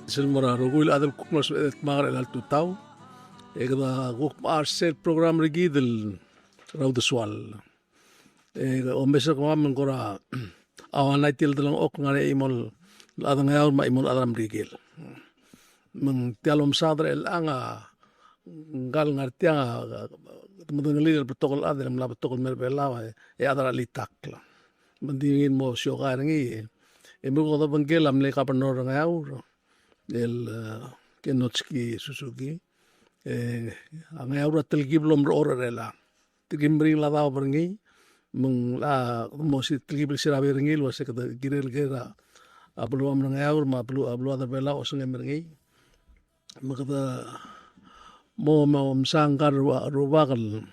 Silmora rogul adem kukmas et magre al tutau. Egda guk arset program rigi del Udesuall. O mesa ko amen gora awan naitil dalang ok ngare imol adang yaur ma imol adam rigil. Meng tialom sadre el anga gal ngartianga temen líder protokol adem la protokol merbelawa adara litakla. Mendingin mo syoga ngi emu ko da banggelam le kapanor ngaur el KENNOSUKE SUZUKY ang ayaw ratil giblom roora rela tigimbring la daw berngi mung la mo si tigibel sirabi ringil wase kada girel gera ablu am ngayaw ma ablu ada bela oseng berngi magada mo msangkar rubagal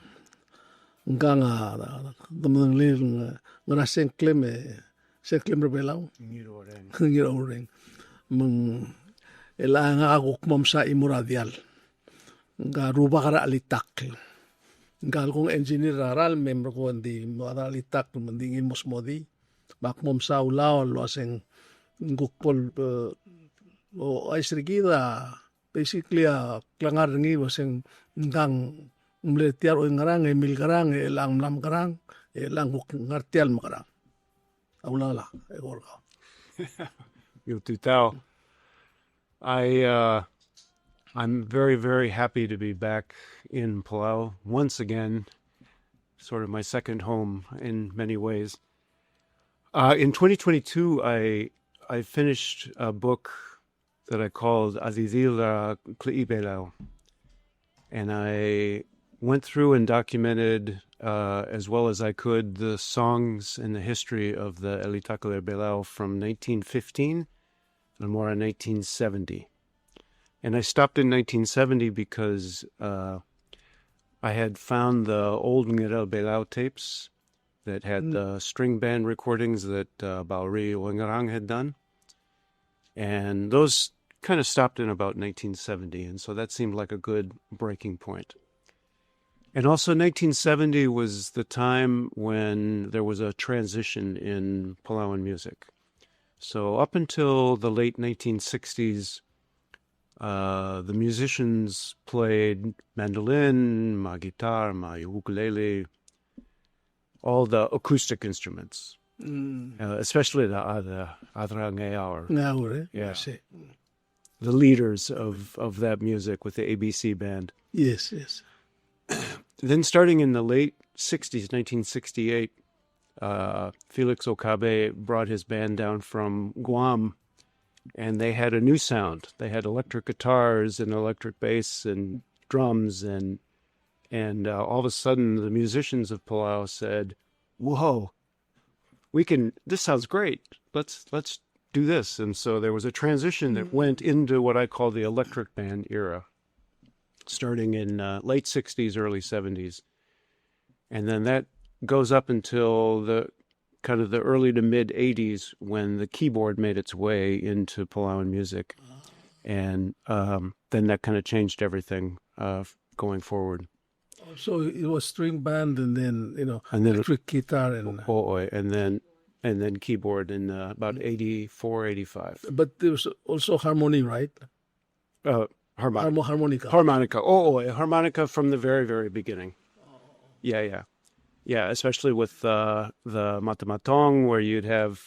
nganga temen lir ngraseng kleme seklem rebelaw ngiroreng mung ela nga aguk mom sa imuradial nga ruba kara alitak nga kung engineer aral member ko hindi mo ada alitak mendingin mosmodi bak mom sa ulaw lo aseng gukpol o aisrigida basically klangar ngi waseng ngang mletiar o ngarang emil garang elang nam garang elang guk ngartial makarang awlala egorga yo tutao. I'm very, very happy to be back in Palau once again, sort of my second home in many ways. In 2022, I finished a book that I called UDESUALL, and I went through and documented as well as I could the songs and the history of the Elitakale Belao from 1915 and more in 1970. And I stopped in 1970 because I had found the old Ngirel Belao tapes that had the string band recordings that Bauri Wangarang had done. And those kind of stopped in about 1970, and so that seemed like a good breaking point. And also 1970 was the time when there was a transition in Palauan music. So up until the late 1960s, the musicians played mandolin, ma guitar, ma ukulele, all the acoustic instruments, especially the ANGUAR. Yeah. The leaders of that music with the ABC band. Yes, yes. Then starting in the late 60s, 1968, Felix Okabe brought his band down from Guam, and they had a new sound. They had electric guitars and electric bass and drums, and all of a sudden the musicians of Palau said, "Whoa, this sounds great. Let's do this." And so there was a transition that went into what I call the electric band era, starting in late 60s, early 70s. And then that goes up until the kind of the early to mid 80s when the keyboard made its way into Palauan music. And then that kind of changed everything going forward. So it was string band and then, electric guitar and then keyboard in about 84, 85. But there was also harmony, right? Harmonica. Harmonica from the very, very beginning. Yeah, especially with the matamatong, where you'd have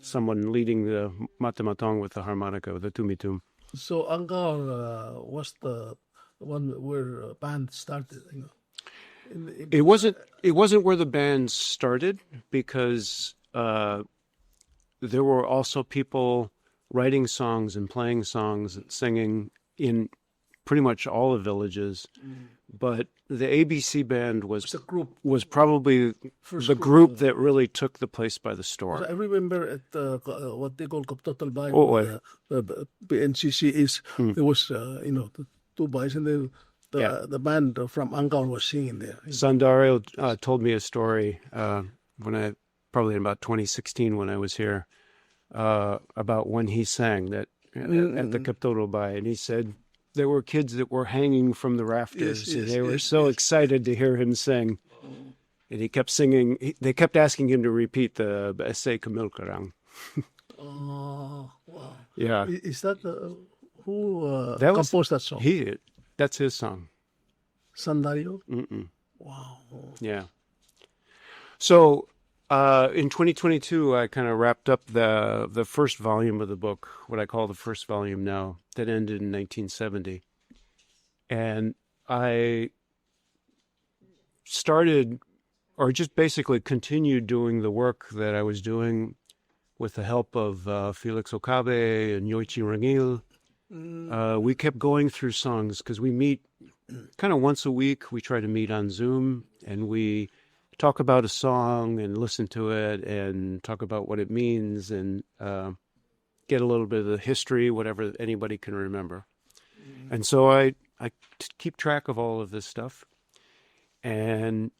someone leading the matamatong with the harmonica, with the tumitum. So ANGUAR was the one where band started. It wasn't where the band started, because there were also people writing songs and playing songs and singing in pretty much all the villages. But the ABC band was probably the group that really took the place by the storm. I remember at what they call Kaptotal Bay, the NCC is, there was, the two boys, and the band from ANGUAR was singing there. Sandario told me a story probably in about 2016 when I was here, about when he sang that at the Kaptotal Bay, and he said there were kids that were hanging from the rafters. They were so excited to hear him sing. And he kept singing. They kept asking him to repeat the NGIRCHOUREng. Oh, wow. Yeah. Is that who That was- composed that song? That's his song. Sandario? Mm-mm. Wow. Yeah. So in 2022, I kind of wrapped up the first volume of the book, what I call the first volume now, that ended in 1970. And I started, or just basically continued doing the work that I was doing with the help of Felix Okabe and Yoichi Rangil. We kept going through songs because we meet kind of once a week. We try to meet on Zoom, and we talk about a song and listen to it and talk about what it means and get a little bit of the history, whatever anybody can remember. And so I keep track of all of this stuff. And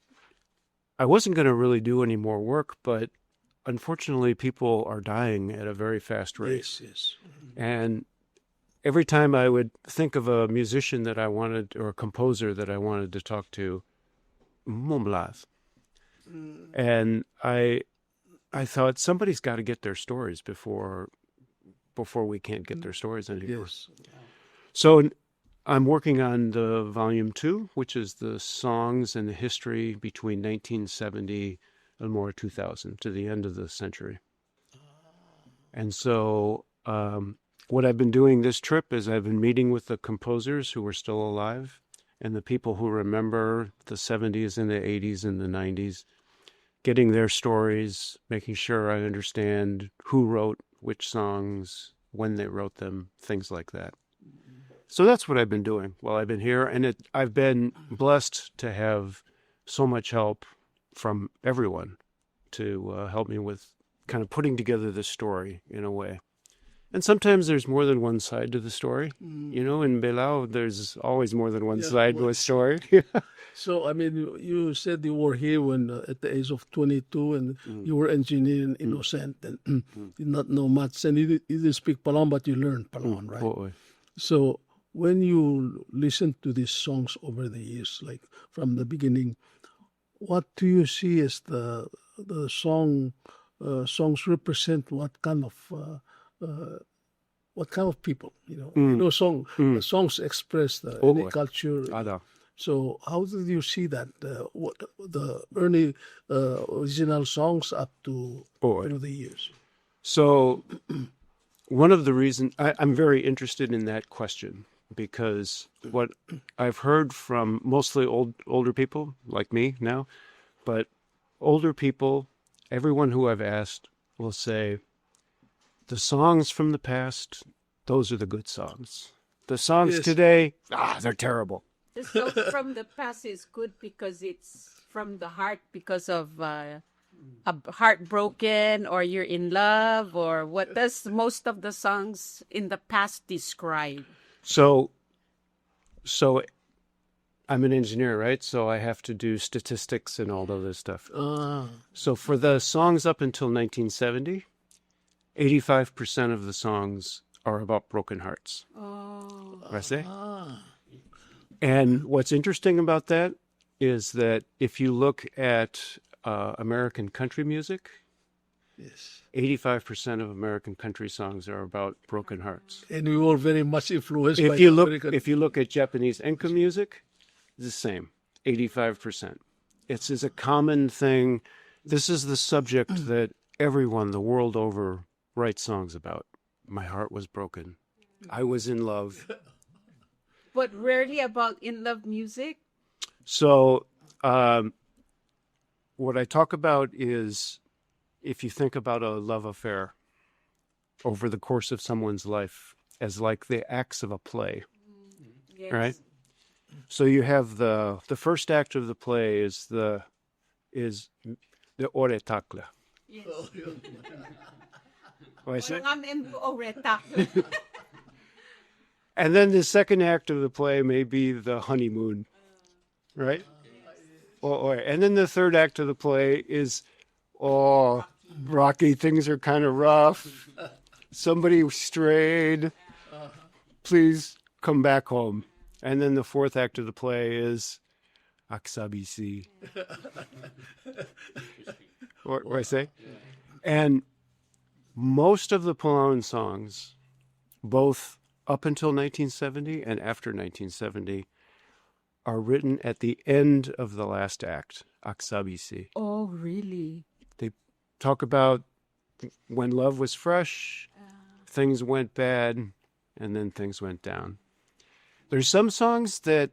I wasn't going to really do any more work, but unfortunately people are dying at a very fast rate. Yes, yes. And every time I would think of a musician that I wanted, or a composer that I wanted to talk to, Momblas. And I thought somebody's got to get their stories before we can't get their stories anymore. Yes. So I'm working on the volume 2, which is the songs and the history between 1970 and more 2000 to the end of the century. And so what I've been doing this trip is I've been meeting with the composers who are still alive and the people who remember the 70s and the 80s and the 90s, getting their stories, making sure I understand who wrote which songs, when they wrote them, things like that. So that's what I've been doing while I've been here. And I've been blessed to have so much help from everyone to help me with kind of putting together this story in a way. And sometimes there's more than one side to the story. You know, in Belao, there's always more than one side to a story. So, I mean, you said you were here when at the age of 22 and you were engineer and innocent and did not know much. And you didn't speak Palauan, but you learned Palauan, right? So when you listen to these songs over the years, like from the beginning, what do you see as the songs represent? What kind of people, you know? Songs express any culture. So how did you see that? What the early original songs up to through the years? So one of the reasons I'm very interested in that question, because what I've heard from mostly older people like me now, but older people, everyone who I've asked will say, the songs from the past, those are the good songs. The songs today, they're terrible. The song from the past is good because it's from the heart, because of a heartbroken, or you're in love, or what does most of the songs in the past describe? So I'm an engineer, right? So I have to do statistics and all of this stuff. So for the songs up until 1970, 85% of the songs are about broken hearts. And what's interesting about that is that if you look at American country music, 85% of American country songs are about broken hearts. And we were very much influenced by American. If you look at Japanese enka music, it's the same, 85%. It's a common thing. This is the subject that everyone the world over writes songs about. My heart was broken. I was in love. But rarely about in-love music? So what I talk about is, if you think about a love affair over the course of someone's life as like the acts of a play, right? So you have the first act of the play is the oretakla. Yes. And then the second act of the play may be the honeymoon, right? And then the third act of the play is, Rocky, things are kind of rough. Somebody strayed. Please come back home. And then the fourth act of the play is, Aksabisi. What I say? And most of the Palauan songs, both up until 1970 and after 1970, are written at the end of the last act, Aksabisi. Oh, really? They talk about when love was fresh, things went bad, and then things went down. There's some songs that,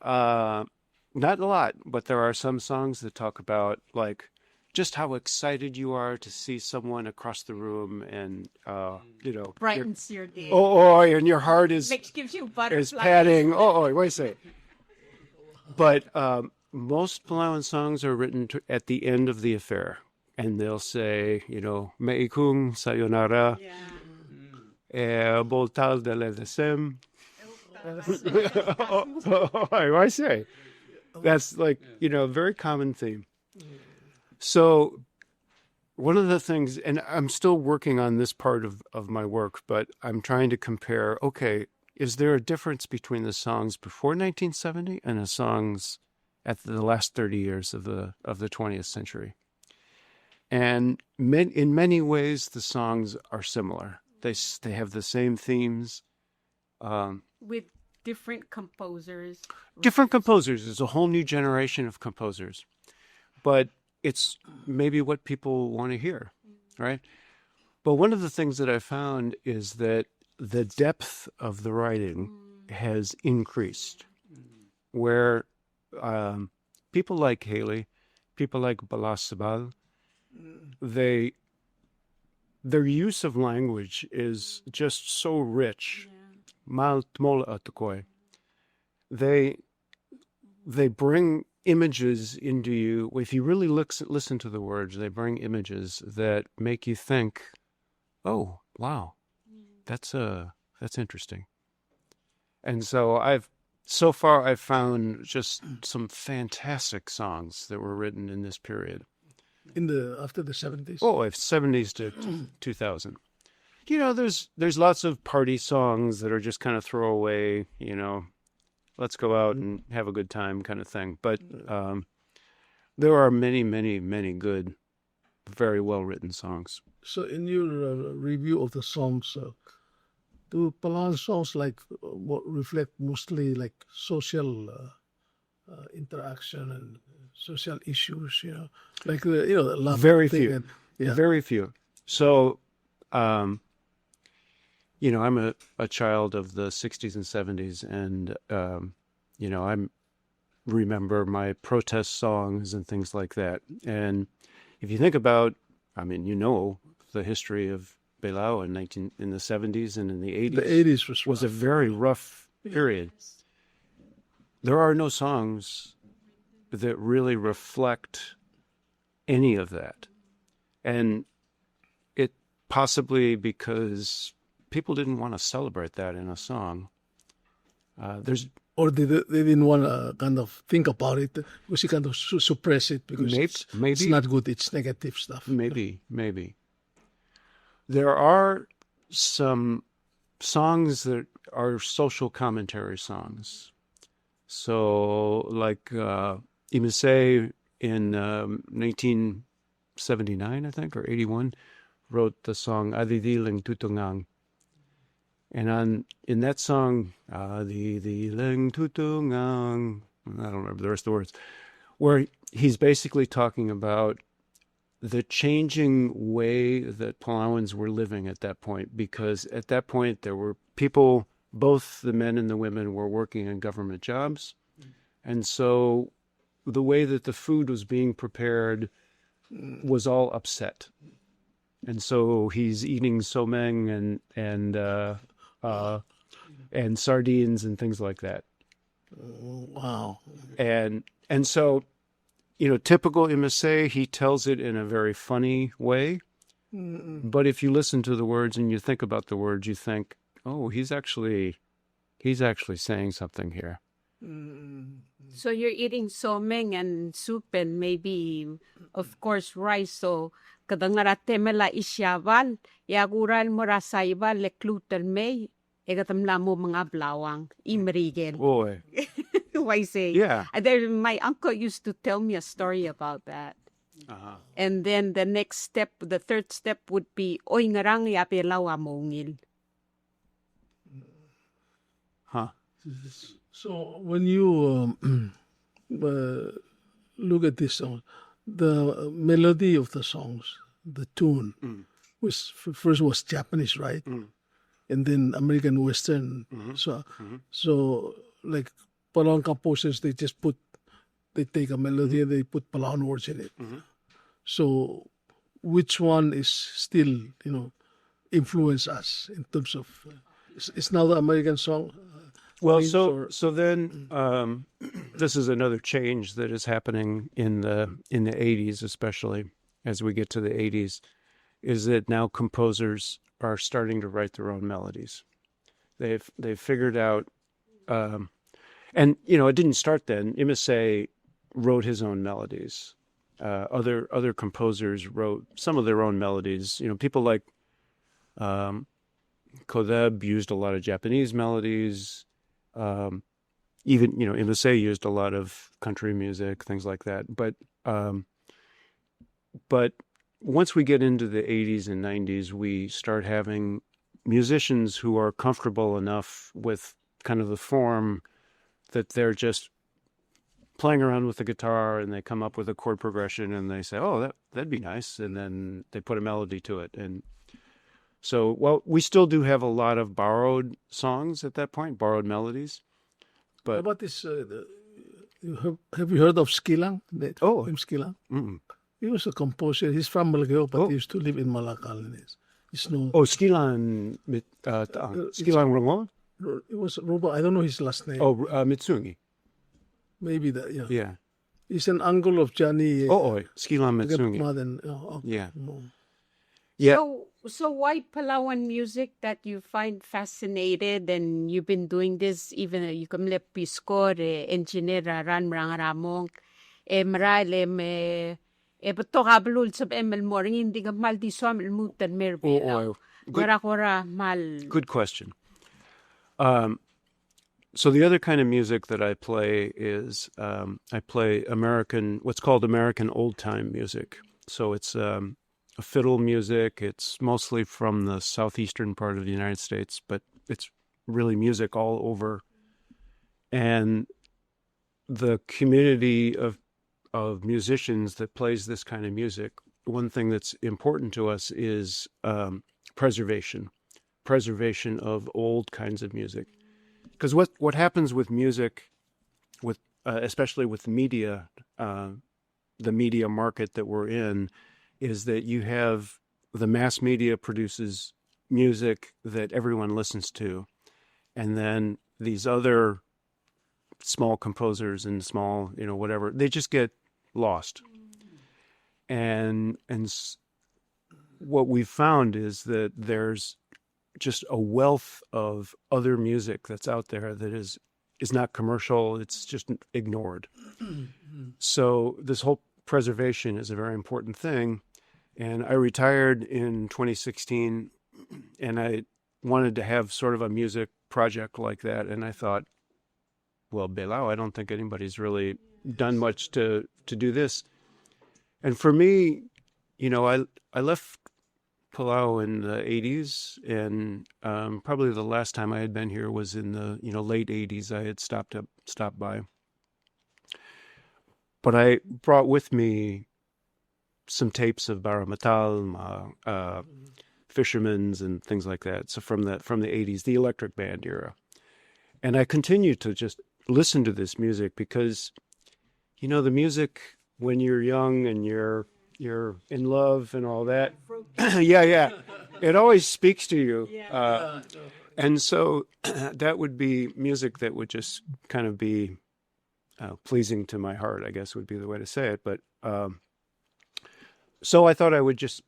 not a lot, but there are some songs that talk about, like, just how excited you are to see someone across the room, and Brightens your day. And your heart is Gives you butterflies. padding. Wait a second. But most Palauan songs are written at the end of the affair, and they'll say, Meikung sayonara, boltal de ledesem. I say that's like a very common theme. So one of the things, and I'm still working on this part of my work, but I'm trying to compare, okay, is there a difference between the songs before 1970 and the songs at the last 30 years of the 20th century? And in many ways, the songs are similar. They have the same themes. With different composers. Different composers. There's a whole new generation of composers. But it's maybe what people want to hear, right? But one of the things that I found is that the depth of the writing has increased, where people like Haley, people like Balasabal, their use of language is just so rich. They bring images into you. If you really listen to the words, they bring images that make you think, oh, wow, that's interesting. And so I've found just some fantastic songs that were written in this period. After the 70s? Oh, 70s to 2000. There's lots of party songs that are just kind of throwaway, let's go out and have a good time kind of thing. But there are many, many, many good, very well-written songs. So in your review of the songs, do Palauan songs reflect mostly like social interaction and social issues, like love Very thing few. and, Very few. So, I'm a child of the 60s and 70s, and, I remember my protest songs and things like that. And if you think about, the history of Palau in the 70s and in the 80s. The 80s was a very rough period. There are no songs that really reflect any of that. And it possibly because people didn't want to celebrate that in a song. Or they didn't want to kind of think about it, because you kind of suppress it because maybe it's not good, it's negative stuff. Maybe. There are some songs that are social commentary songs. So, like Imisei in 1979, I think, or 81, wrote the song Adidiling Tutungang. And in that song, Adidiling Tutungang, I don't remember the rest of the words, where he's basically talking about the changing way that Palauans were living at that point, because at that point there were people, both the men and the women, were working in government jobs. And so the way that the food was being prepared was all upset. And so he's eating someng and sardines and things like that. Wow. And so, typical Imisei, he tells it in a very funny way. But if you listen to the words and you think about the words, you think, oh, he's actually saying something here. So you're eating someng and soup and maybe, of course, rice. So kadangarate mela isyaval, yagural mo rasayba leklutel may, egatamla mo mga blawang, imrigel. Boy. why say. Yeah. My uncle used to tell me a story about that. And then the next step, the third step would be, oy ngarang yapelaw amongil. Huh. So when you look at this song, the melody of the songs, the tune, first was Japanese, right? And then American Western. So like Palauan composers, they take a melody and they put Palauan words in it. So which one is still, influence us in terms of, it's now the American song? Well, so then this is another change that is happening in the 80s, especially as we get to the 80s, is that now composers are starting to write their own melodies. They've figured out, and it didn't start then. Imise wrote his own melodies. Other composers wrote some of their own melodies. People like Kodeb used a lot of Japanese melodies. Even Imise used a lot of country music, things like that. But once we get into the 80s and 90s, we start having musicians who are comfortable enough with kind of the form that they're just playing around with the guitar and they come up with a chord progression and they say, oh, that'd be nice. And then they put a melody to it. And so, we still do have a lot of borrowed songs at that point, borrowed melodies. But how about this? Have you heard of Skilang? Skilang? Mm-mm. He was a composer. He's from Malagao, but he used to live in Malacca. He's known. Skilan Rongo? It was Robo. I don't know his last name. Mitsungi. Maybe that. Yeah. Yeah. He's an uncle of Johnny. Skilan Mitsungi. Yeah. Yeah. So why Palauan music that you find fascinated, and you've been doing this even you come le pisco engineer ran ramong marale me beto kablul sab emel morning hindi ka mal di swam mutan merbe. Good question. So the other kind of music that I play is I play what's called American old time music. So it's a fiddle music. It's mostly from the southeastern part of the United States, but it's really music all over. And the community of musicians that plays this kind of music, one thing that's important to us is preservation of old kinds of music. Because what happens with music, especially with media, the media market that we're in, is that you have the mass media produces music that everyone listens to, and then these other small composers and small, whatever, they just get lost. And what we've found is that there's just a wealth of other music that's out there that is not commercial. It's just ignored. So this whole preservation is a very important thing. And I retired in 2016, and I wanted to have sort of a music project like that. And I thought, well, Belao, I don't think anybody's really done much to do this. And for me, I left Palau in the 80s, and probably the last time I had been here was in the late 80s. I had stopped by. But I brought with me some tapes of Baramatal, Fisherman's, and things like that. So from the 80s, the electric band era. And I continued to just listen to this music because, the music when you're young and you're in love and all that. yeah. It always speaks to you. And so that would be music that would just kind of be pleasing to my heart, I guess would be the way to say it. But so I thought I would just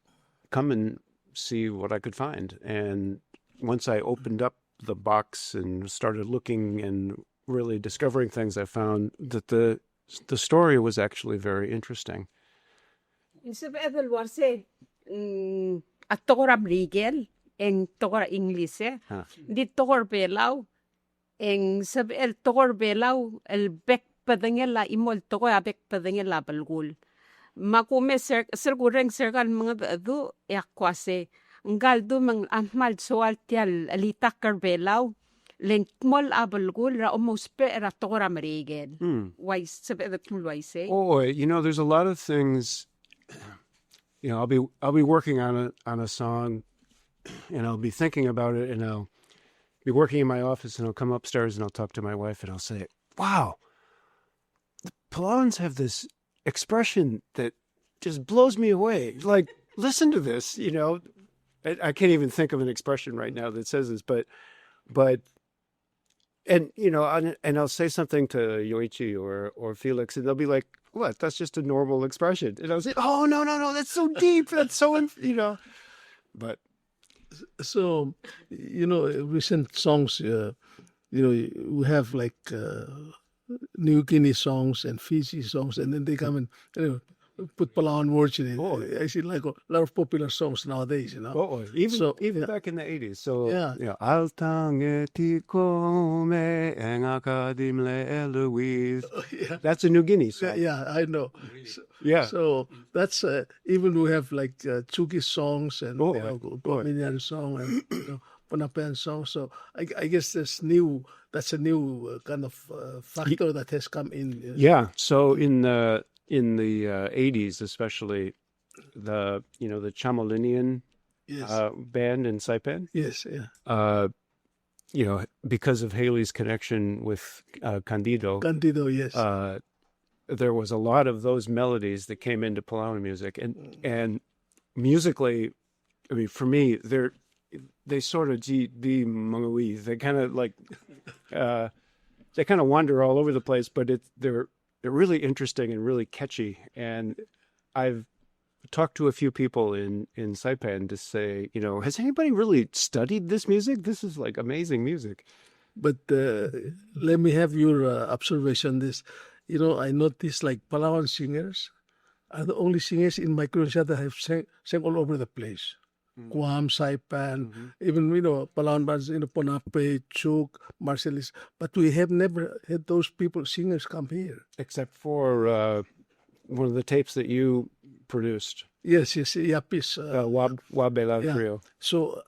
come and see what I could find. And once I opened up the box and started looking and really discovering things, I found that the story was actually very interesting. At tokora Brigel, en tokora English, di tokor Pelaw. En sab el tokor belaw el bek padangela imol toko abek padangela balgul. Makume sergureng sergal mga du yakwase. Ngal du mang ahmal soal tial alitakar belaw. Len mol abalgul ra omospe ra tokora meregen. Why sabi the why say? Oh, there's a lot of things. I'll be working on a song, and I'll be thinking about it, and I'll be working in my office, and I'll come upstairs and I'll talk to my wife, and I'll say, "Wow, the Palauans have this expression that just blows me away. Like, listen to this. I can't even think of an expression right now that says this, but." And and I'll say something to Yoichi or Felix, and they'll be like, "What? That's just a normal expression." And I'll say, "Oh, no, that's so deep. That's so But so recent songs, we have like New Guinea songs and Fiji songs, and then they come and put Palauan words in it. Oh. I see like a lot of popular songs nowadays, even back in the 80s. So Altang etiko me engakadim le Eloise. That's a New Guinea song. Yeah, I know. Yeah. So that's even we have like Chuki songs and Minyan song and Ponapean song. So I guess that's a new kind of factor that has come in. Yeah. So in the 80s, especially the Chamolinian band in Saipan. Yes, yeah. Because of Haley's connection with Candido. Candido, yes. There was a lot of those melodies that came into Palauan music, and musically, I mean, for me, they sort of they kind of like they kind of wander all over the place, but they're really interesting and really catchy. And I've talked to a few people in Saipan to say, has anybody really studied this music? This is like amazing music. But let me have your observation. This, I noticed like Palauan singers are the only singers in my Croatia that have sang all over the place. Guam, Saipan, even, Palauan bands, Ponape, Chuk, Marcelis. But we have never had those singers come here. Except for one of the tapes that you produced. Yes, Yapis. Wabela Trio. So,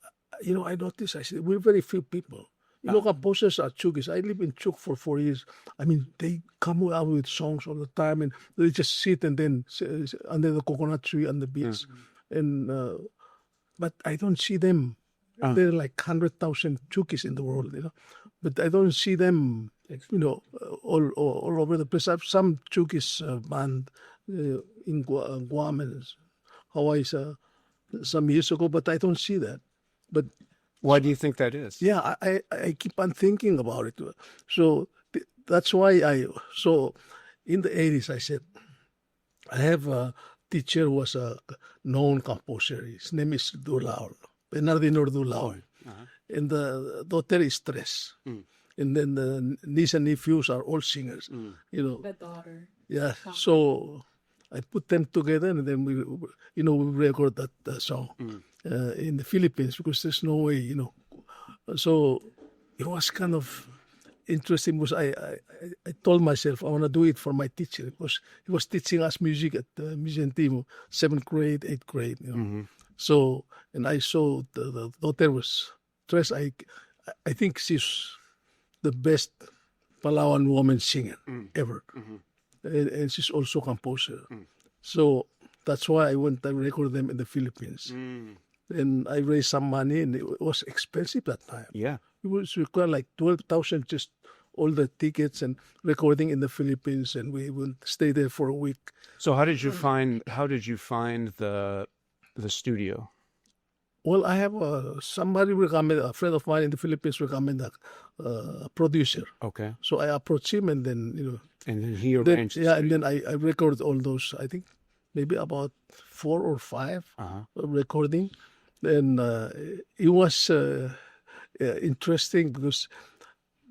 I noticed, I said, we're very few people. Composers are Chukis. I live in Chuk for 4 years. I mean, they come out with songs all the time, and they just sit and then under the coconut tree on the beach. And but I don't see them. There are like 100,000 Chukis in the world, But I don't see them, all over the place. I have some Chukis band in Guam and Hawaii some years ago, but I don't see that. But why do you think that is? Yeah, I keep on thinking about it. So that's why so in the 80s, I said, I have a teacher who was a known composer. His name is Udesuall, Bernardino Udesuall. And the daughter is Tres. And then the niece and nephews are all singers. The daughter. Yeah, so I put them together, and then we record that song in the Philippines, because there's no way, So it was kind of interesting, because I told myself I want to do it for my teacher, because he was teaching us music at Mizentimo, 7th grade, 8th grade. So, and I saw the daughter was dressed. I think she's the best Palauan woman singer ever. And she's also a composer. So that's why I went and recorded them in the Philippines. And I raised some money, and it was expensive that time. Yeah. It was required like 12,000 just all the tickets and recording in the Philippines, and we would stay there for a week. So how did you find the studio? Well, I have somebody recommended, a friend of mine in the Philippines recommended a producer. Okay. So I approached him, and then, And then he arranged. and then I recorded all those, I think maybe about 4 or 5 recording. And it was interesting, because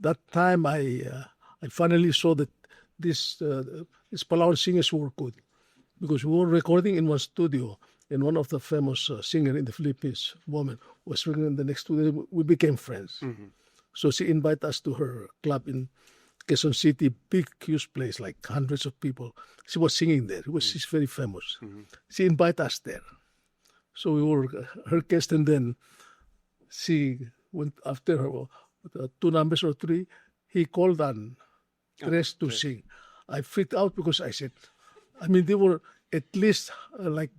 that time I finally saw that these Palauan singers were good, because we were recording in one studio, and one of the famous singer in the Philippines, woman, was singing in the next studio. We became friends. So she invited us to her club in Quezon City, big, huge place, like hundreds of people. She was singing there. She's very famous. She invited us there. So we were her guest, and then she went after her, 2 numbers or 3. He called on Tres to sing. I freaked out because I said, I mean, there were at least like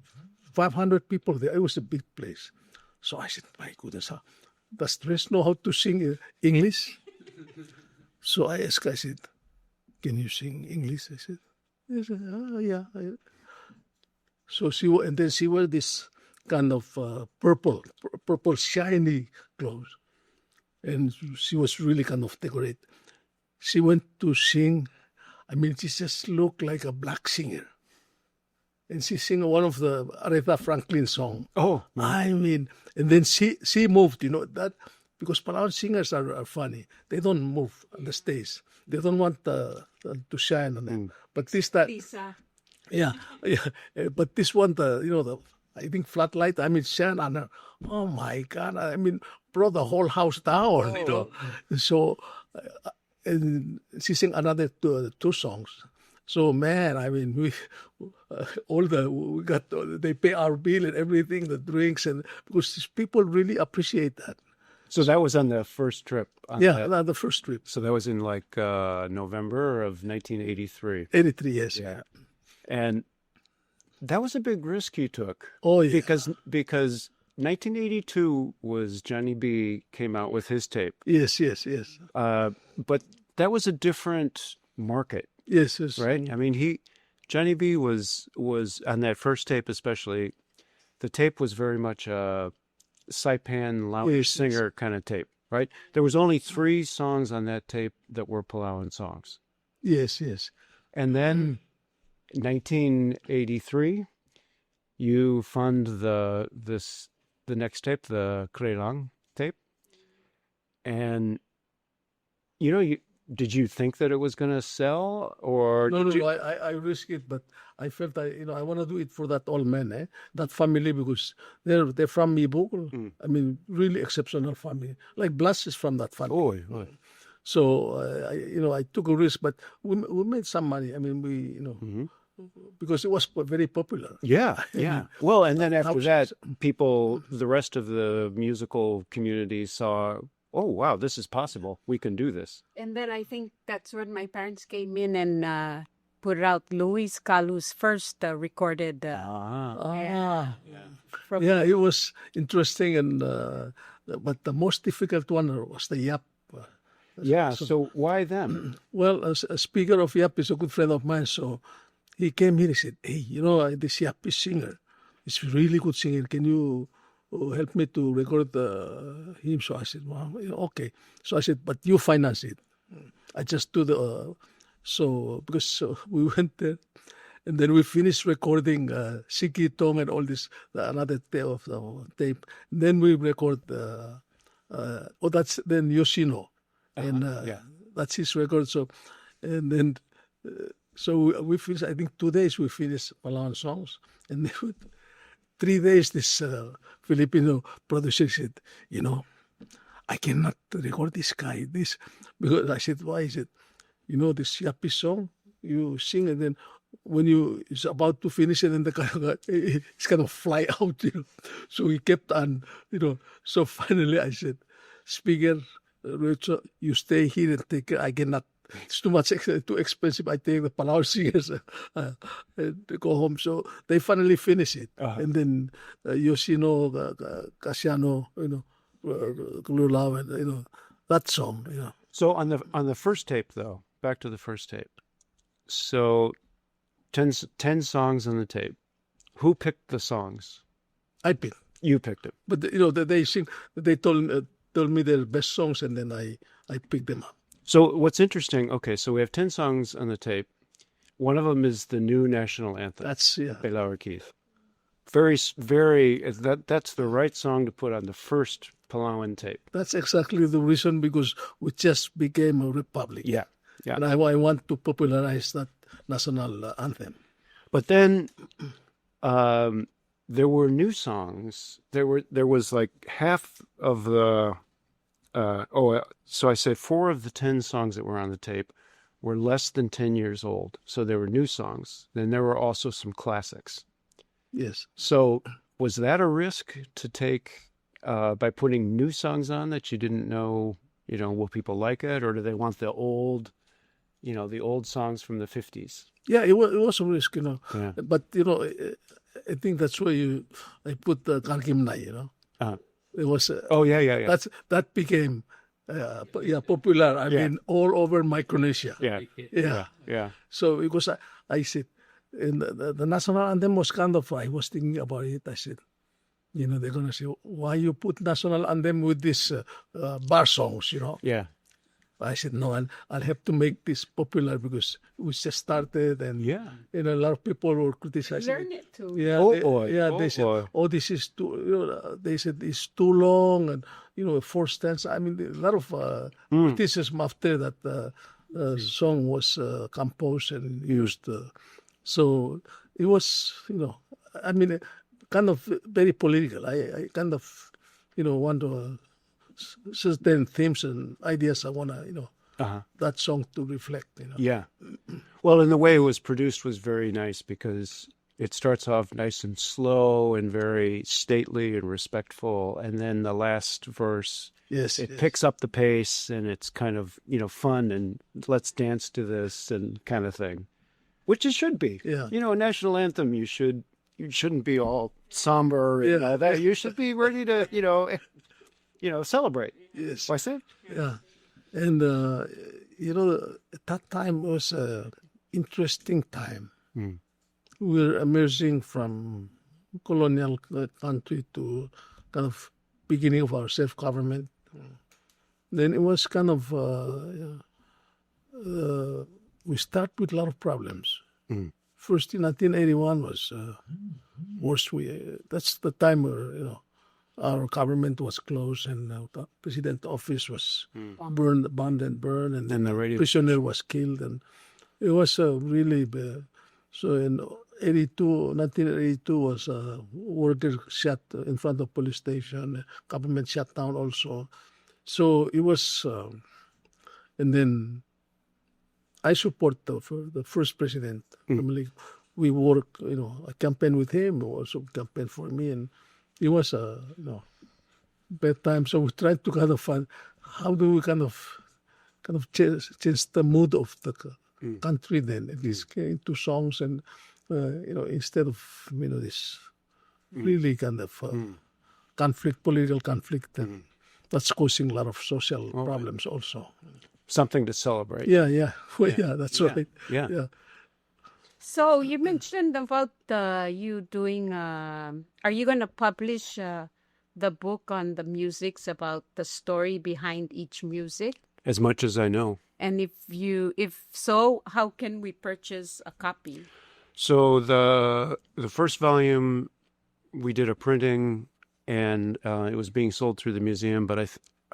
500 people there. It was a big place. So I said, my goodness, does Tres know how to sing English? So I asked, I said, can you sing English? I said, yes, yeah. So and then she wore this kind of purple shiny clothes. And she was really kind of decorated. She went to sing. I mean, she just looked like a black singer. And she sang one of the Aretha Franklin song. Oh, I mean, and then she moved, that because Palauan singers are funny. They don't move on the stage. They don't want to shine on them. But this time, Lisa. yeah. But this one, I think flat light. I mean, shine on her. Oh my God! I mean, brought the whole house down. So, and she sang another 2 songs. So man, I mean, we they pay our bill and everything, the drinks, and because people really appreciate that. so that was on the first trip. The first trip. So that was in like November of 1983. 83 years. Yeah. And that was a big risk you took. Oh, yeah. Because 1982 was Johnny B came out with his tape. Yes. But that was a different market, Yes. right? I mean, Johnny B was on that first tape especially. The tape was very much a Saipan lounge singer kind of tape, right? There was only 3 songs on that tape that were Palauan songs. Yes. And then 1983, you fund the next tape, the Krelang tape, and did you think that it was going to sell, or No. I risk it, but I felt I want to do it for that old man, that family, because they're from Mibukul. I mean, really exceptional family. Like Blas is from that family. Oh. So I took a risk, but we made some money. I mean, because it was very popular. Yeah. Well, and then after that, the rest of the musical community saw, oh, wow, this is possible. We can do this. And then I think that's when my parents came in and put out Luis Calu's first recorded. Yeah, it was interesting, and but the most difficult one was the Yap. So why them? Well, a speaker of Yap is a good friend of mine, so he came here. He said, "Hey, this Yap is singer. He's a really good singer. Can you help me to record him?" So I said, "Well, okay." So I said, "But you finance it. I just do the." Because we went there, and then we finished recording Siki Tong and all this, another tape of the tape. And then we record, that's then Yoshino. And that's his record. So, and then, so we finished, I think 2 days we finished Palauan songs. And then 3 days, this Filipino producer said, I cannot record this guy. Because I said, why is it? This Yapi song, you sing, and then when it's about to finish it, and it's kind of fly out, So we kept on, So finally I said, speaker, you stay here and take care. I cannot. It's too much, too expensive. I take the Palauan singers to go home. So they finally finish it, and then Yoshino, Casiano, Kululaw, that song, So on the first tape, though, back to the first tape. So 10 songs on the tape. Who picked the songs? I picked. You picked it. But they sing. They told me their best songs, and then I picked them up. So what's interesting? Okay, so we have 10 songs on the tape. One of them is the new national anthem. That's Pelawar Keith. Very, very. That's the right song to put on the first Palauan tape. That's exactly the reason, because we just became a republic. Yeah. And I want to popularize that national anthem. But then there were new songs. There was like half of the So I said 4 of the 10 songs that were on the tape were less than 10 years old. So they were new songs. Then there were also some classics. Yes. So was that a risk to take by putting new songs on that you didn't know, will people like it? Or do they want the old, the old songs from the 50s? Yeah, it was a risk, Yeah. But, I think that's why I put the Karkimnai, It was... Oh, yeah. That became popular. I mean, all over Micronesia. Yeah. So because I said, and the national anthem was kind of, I was thinking about it. I said, they're going to say, why you put national anthem with these bar songs, Yeah. I said, no, I'll have to make this popular because we just started and a lot of people were criticizing Learn it too. Yeah, they said, this is too, they said it's too long and, 4 stanzas. I mean, a lot of criticism after that the song was composed and used. So it was, I mean, kind of very political. I kind of, want to certain themes and ideas I want to, that song to reflect. Yeah. Well, and the way it was produced was very nice because it starts off nice and slow and very stately and respectful. And then the last verse, it picks up the pace and it's kind of, fun and let's dance to this and kind of thing, which it should be. Yeah. A national anthem, you shouldn't be all somber. And, that you should be ready to, celebrate. Yes. I said? Yeah. And, at that time was an interesting time. We're emerging from colonial country to kind of beginning of our self-government. Then it was kind of, we start with a lot of problems. First in 1981 was worst. That's the time where, our government was closed and the president office was burned, and then the radio prisoner was killed. And it was really, so in 1982 was a worker shot in front of police station, government shut down also. So it was, and then I support the first president. We work, I campaign with him, also campaign for me, and it was a, bad time. So we tried to kind of find how do we kind of change the mood of the country. Then it is into songs and instead of this really kind of conflict, political conflict, and that's causing a lot of social problems also. Something to celebrate. Yeah. Well, that's right. Yeah. So you mentioned about you doing, are you going to publish the book on the musics about the story behind each music? As much as I know. And if so, how can we purchase a copy? So the first volume, we did a printing and it was being sold through the museum, but I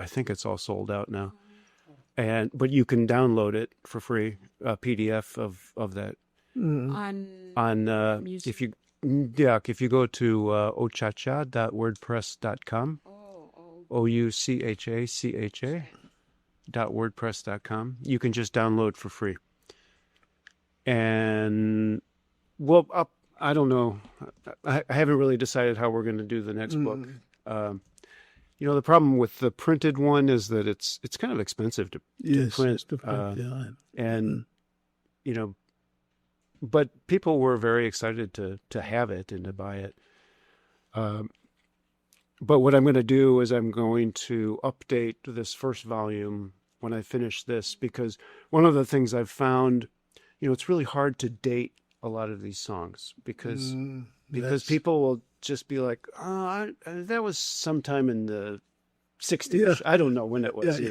think it's all sold out now. But you can download it for free, a PDF of that. On if you go to ochacha.wordpress.com, ouchacha.wordpress.com, you can just download for free. And I don't know, I haven't really decided how we're going to do the next book. The problem with the printed one is that it's kind of expensive to print. And but people were very excited to have it and to buy it. But what I'm going to do is I'm going to update this first volume when I finish this, because one of the things I've found, it's really hard to date a lot of these songs because people will just be like, that was sometime in the 60s. I don't know when it was.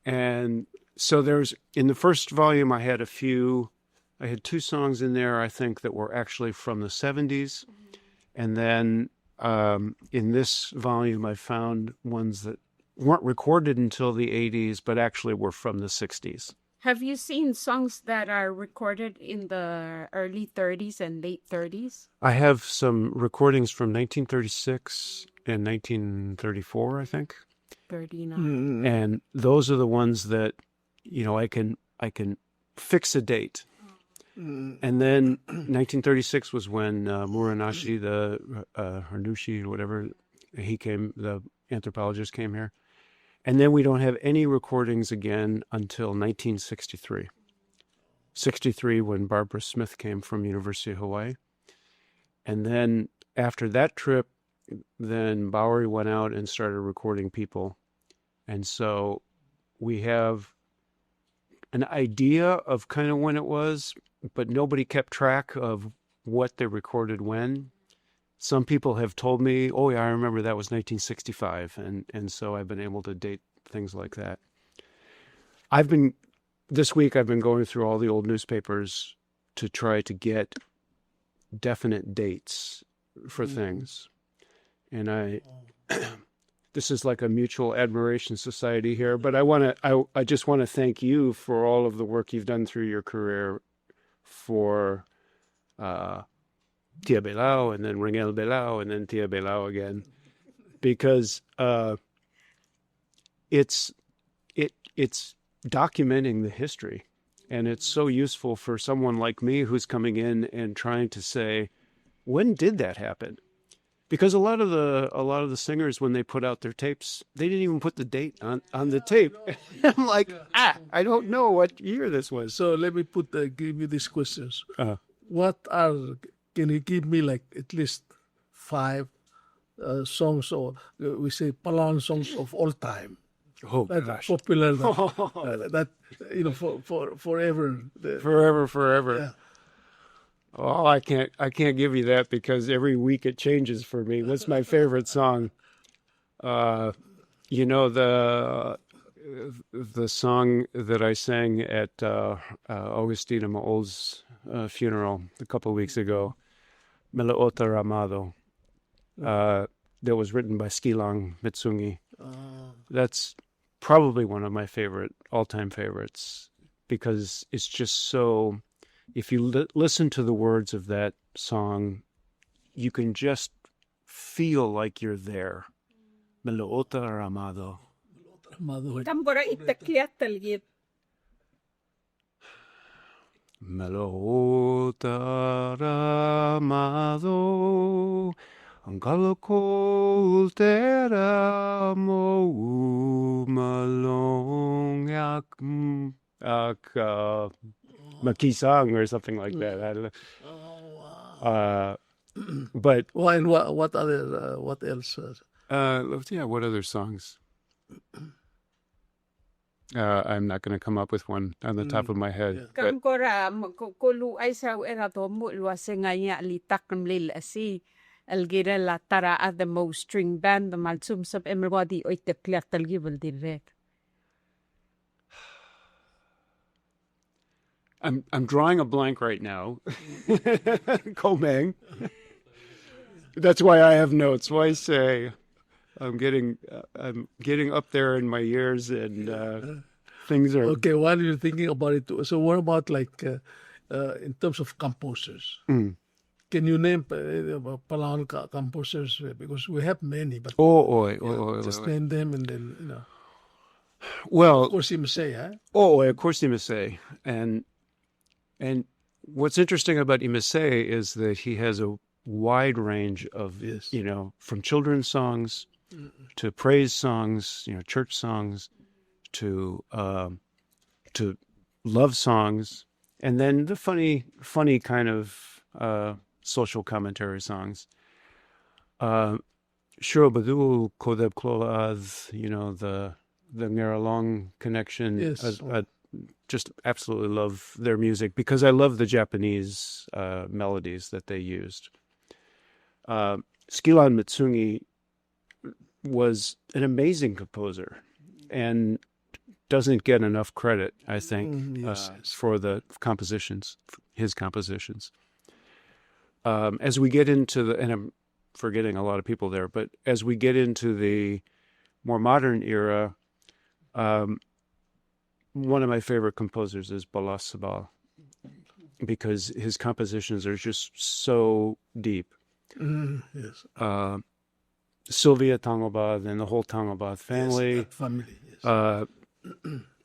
And so in the first volume, I had 2 songs in there, I think, that were actually from the 70s. And then in this volume, I found ones that weren't recorded until the 80s, but actually were from the 60s. Have you seen songs that are recorded in the early 30s and late 30s? I have some recordings from 1936 and 1934, I think. Birdina. And those are the ones that, I can fix a date. And then 1936 was when Muranashi, Hanushi, or whatever, he came, the anthropologist came here. And then we don't have any recordings again until 1963. 63 when Barbara Smith came from University of Hawaii. And then after that trip, then Bowery went out and started recording people. And so we have an idea of kind of when it was, but nobody kept track of what they recorded when. Some people have told me, oh yeah, I remember that was 1965. And so I've been able to date things like that. This week I've been going through all the old newspapers to try to get definite dates for things. And this is like a mutual admiration society here, but I just want to thank you for all of the work you've done through your career for Tia Belao, and then Ringel Belao, and then Tia Belao again, because it's documenting the history, and it's so useful for someone like me who's coming in and trying to say, when did that happen? Because a lot of the singers, when they put out their tapes, they didn't even put the date on the tape. I'm like, I don't know what year this was. So let me give you these questions. Can you give me like at least 5 songs, or we say Palauan songs of all time? Oh, that gosh. Popular, that for forever. Forever. Yeah. Oh, I can't give you that because every week it changes for me. What's my favorite song? The song that I sang at Augustina Maol's funeral a couple of weeks ago, Melaota Ramado, that was written by Skilang Mitsungi. That's probably one of my all-time favorites, because it's just so... If you listen to the words of that song, you can just feel like you're there. Melaota Ramado. Tambora itakliat talgit. Melaota Ramado, ang kalokol tera mo malong Makisang or something like that. I don't know. But and what else? What other songs? I'm not going to come up with one on the top of my head. Kangkora kulu ay sa erato mo luasenganya litak mlil asi algira la tara at the most string band the malsum sub everybody oitekliat talgibel direct. I'm drawing a blank right now. Komeng. That's why I have notes. Why say I'm getting up there in my years, and things are okay. While you're thinking about it, so what about like in terms of composers? Can you name Palauan composers? Because we have many, but just name them, and then Well, of course, Imasay, huh? Of course, Imasay, and what's interesting about Imasay is that he has a wide range of, from children's songs to praise songs, church songs, to love songs, and then the funny kind of social commentary songs. Shurobadu Kodeb Klolaz, the Ngaralong connection. Yes. I just absolutely love their music because I love the Japanese melodies that they used. Skilan Mitsungi was an amazing composer and doesn't get enough credit, I think, for his compositions. As we get into and I'm forgetting a lot of people there, but as we get into the more modern era, one of my favorite composers is Balas Sabal, because his compositions are just so deep. Yes. Sylvia Tangobad and the whole Tangobad family. Yes, that family. Yes.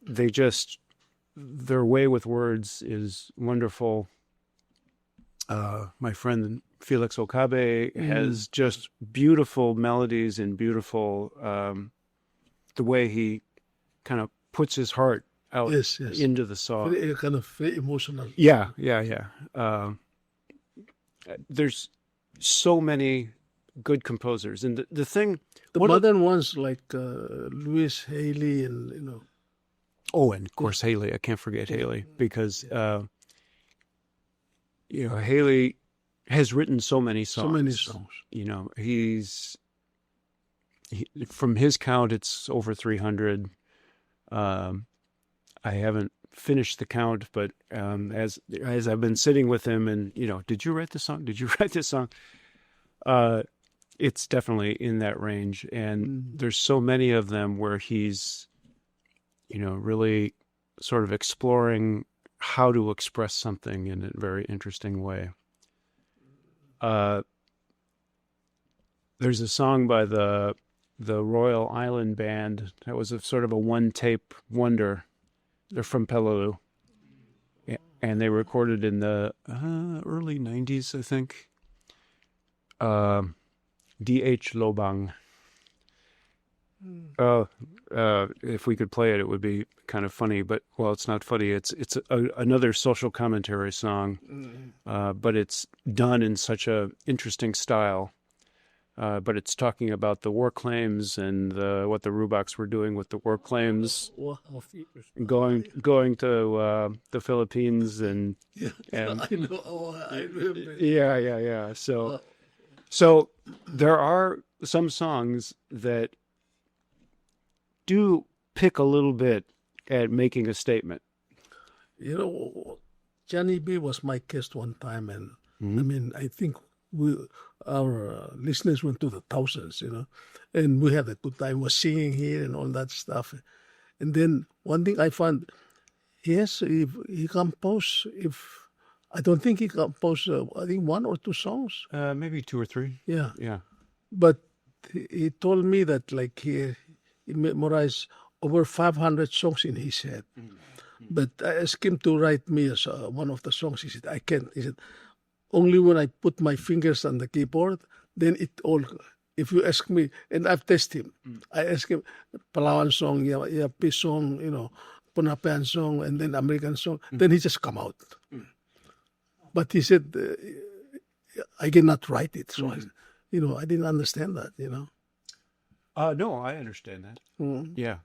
They just, their way with words is wonderful. My friend Felix Okabe has just beautiful melodies and beautiful, the way he kind of puts his heart out Yes. into the song. Very, kind of very emotional. Yeah. There's so many good composers, and the thing, The modern ones like Louis Haley and and of course Haley. I can't forget Haley, because Haley has written so many songs. So many songs. From his count, it's over 300. I haven't finished the count, but as I've been sitting with him and, did you write the song? Did you write this song? It's definitely in that range. And there's so many of them where he's, really sort of exploring how to express something in a very interesting way. There's a song by the Royal Island Band that was a sort of a one-tape wonder. They're from Peleliu, and they recorded in the early 90s, I think. D.H. Lobang. If we could play it, it would be kind of funny, but, well, it's not funny. It's another social commentary song, but it's done in such a interesting style. But it's talking about the war claims and what the Rubaks were doing with the war claims, going to the Philippines and I know. I remember. Yeah. So there are some songs that do pick a little bit at making a statement. Johnny B was my guest one time, and I think our listeners went to the thousands, and we had a good time. Was singing here and all that stuff. And then one thing I found, yes, if he composed, I don't think he composed, I think 1 or 2 songs. Maybe 2 or 3. Yeah. Yeah. But he told me that he memorized over 500 songs in his head. But I asked him to write me as one of the songs. He said, I can't. He said, only when I put my fingers on the keyboard, then it all. If you ask me, and I've tested him, I ask him Palauan song, Yapi song, Punapean song, and then American song, then he just come out. But he said, I cannot write it. So, I didn't understand that, No, I understand that. Yeah.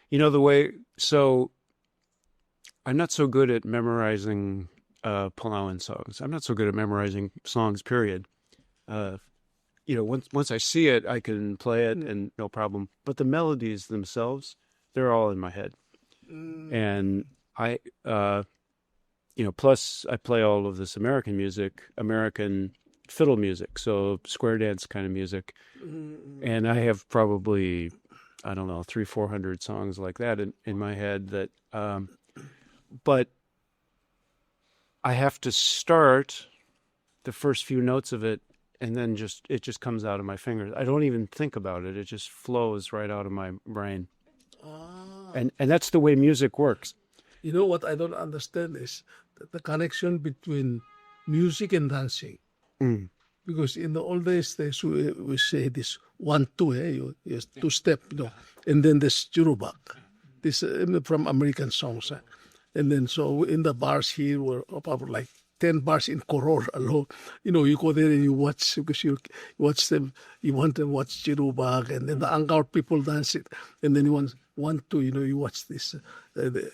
The way, so I'm not so good at memorizing Palauan songs. I'm not so good at memorizing songs, period. Once I see it, I can play it and no problem. But the melodies themselves, they're all in my head. And I, plus I play all of this American music, American fiddle music, so square dance kind of music. And I have probably, 300-400 songs like that in my head that, but I have to start the first few notes of it, and then it just comes out of my fingers. I don't even think about it. It just flows right out of my brain. And that's the way music works. What I don't understand is the connection between music and dancing. Because in the old days, we say this 1-2, yes, 2-step, and then this jurubak, this from American songs. And then so in the bars here were about like 10 bars in Koror alone. You go there and you watch, because you watch them, you want to watch jurubak, and then the ANGUAR people dance it. And then you want to, you watch this,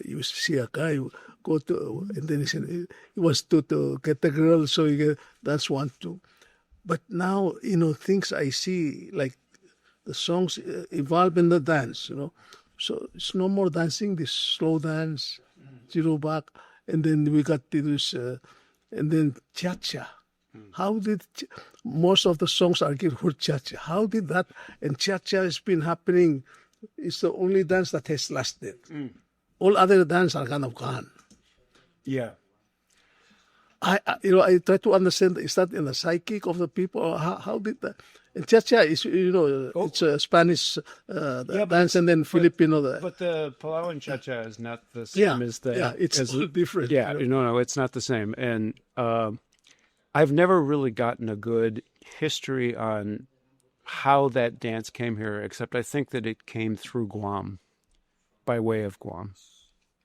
you see a guy go to, and then he said he wants to get the girl, so you dance 1-2. But now, things I see, like the songs evolve in the dance, So it's no more dancing, this slow dance, jurubak, and then we got this, and then cha-cha. How did, most of the songs are geared for cha-cha. How did that, and cha-cha has been happening, it's the only dance that has lasted. All other dances are kind of gone. Yeah. I try to understand, is that in the psychic of the people? Or how did that? And cha-cha is, it's a Spanish dance, and then Filipino. But the Palauan cha-cha is not the same as the... Yeah, it's different. Yeah, no, it's not the same. And I've never really gotten a good history on how that dance came here, except I think that it came through Guam, by way of Guam.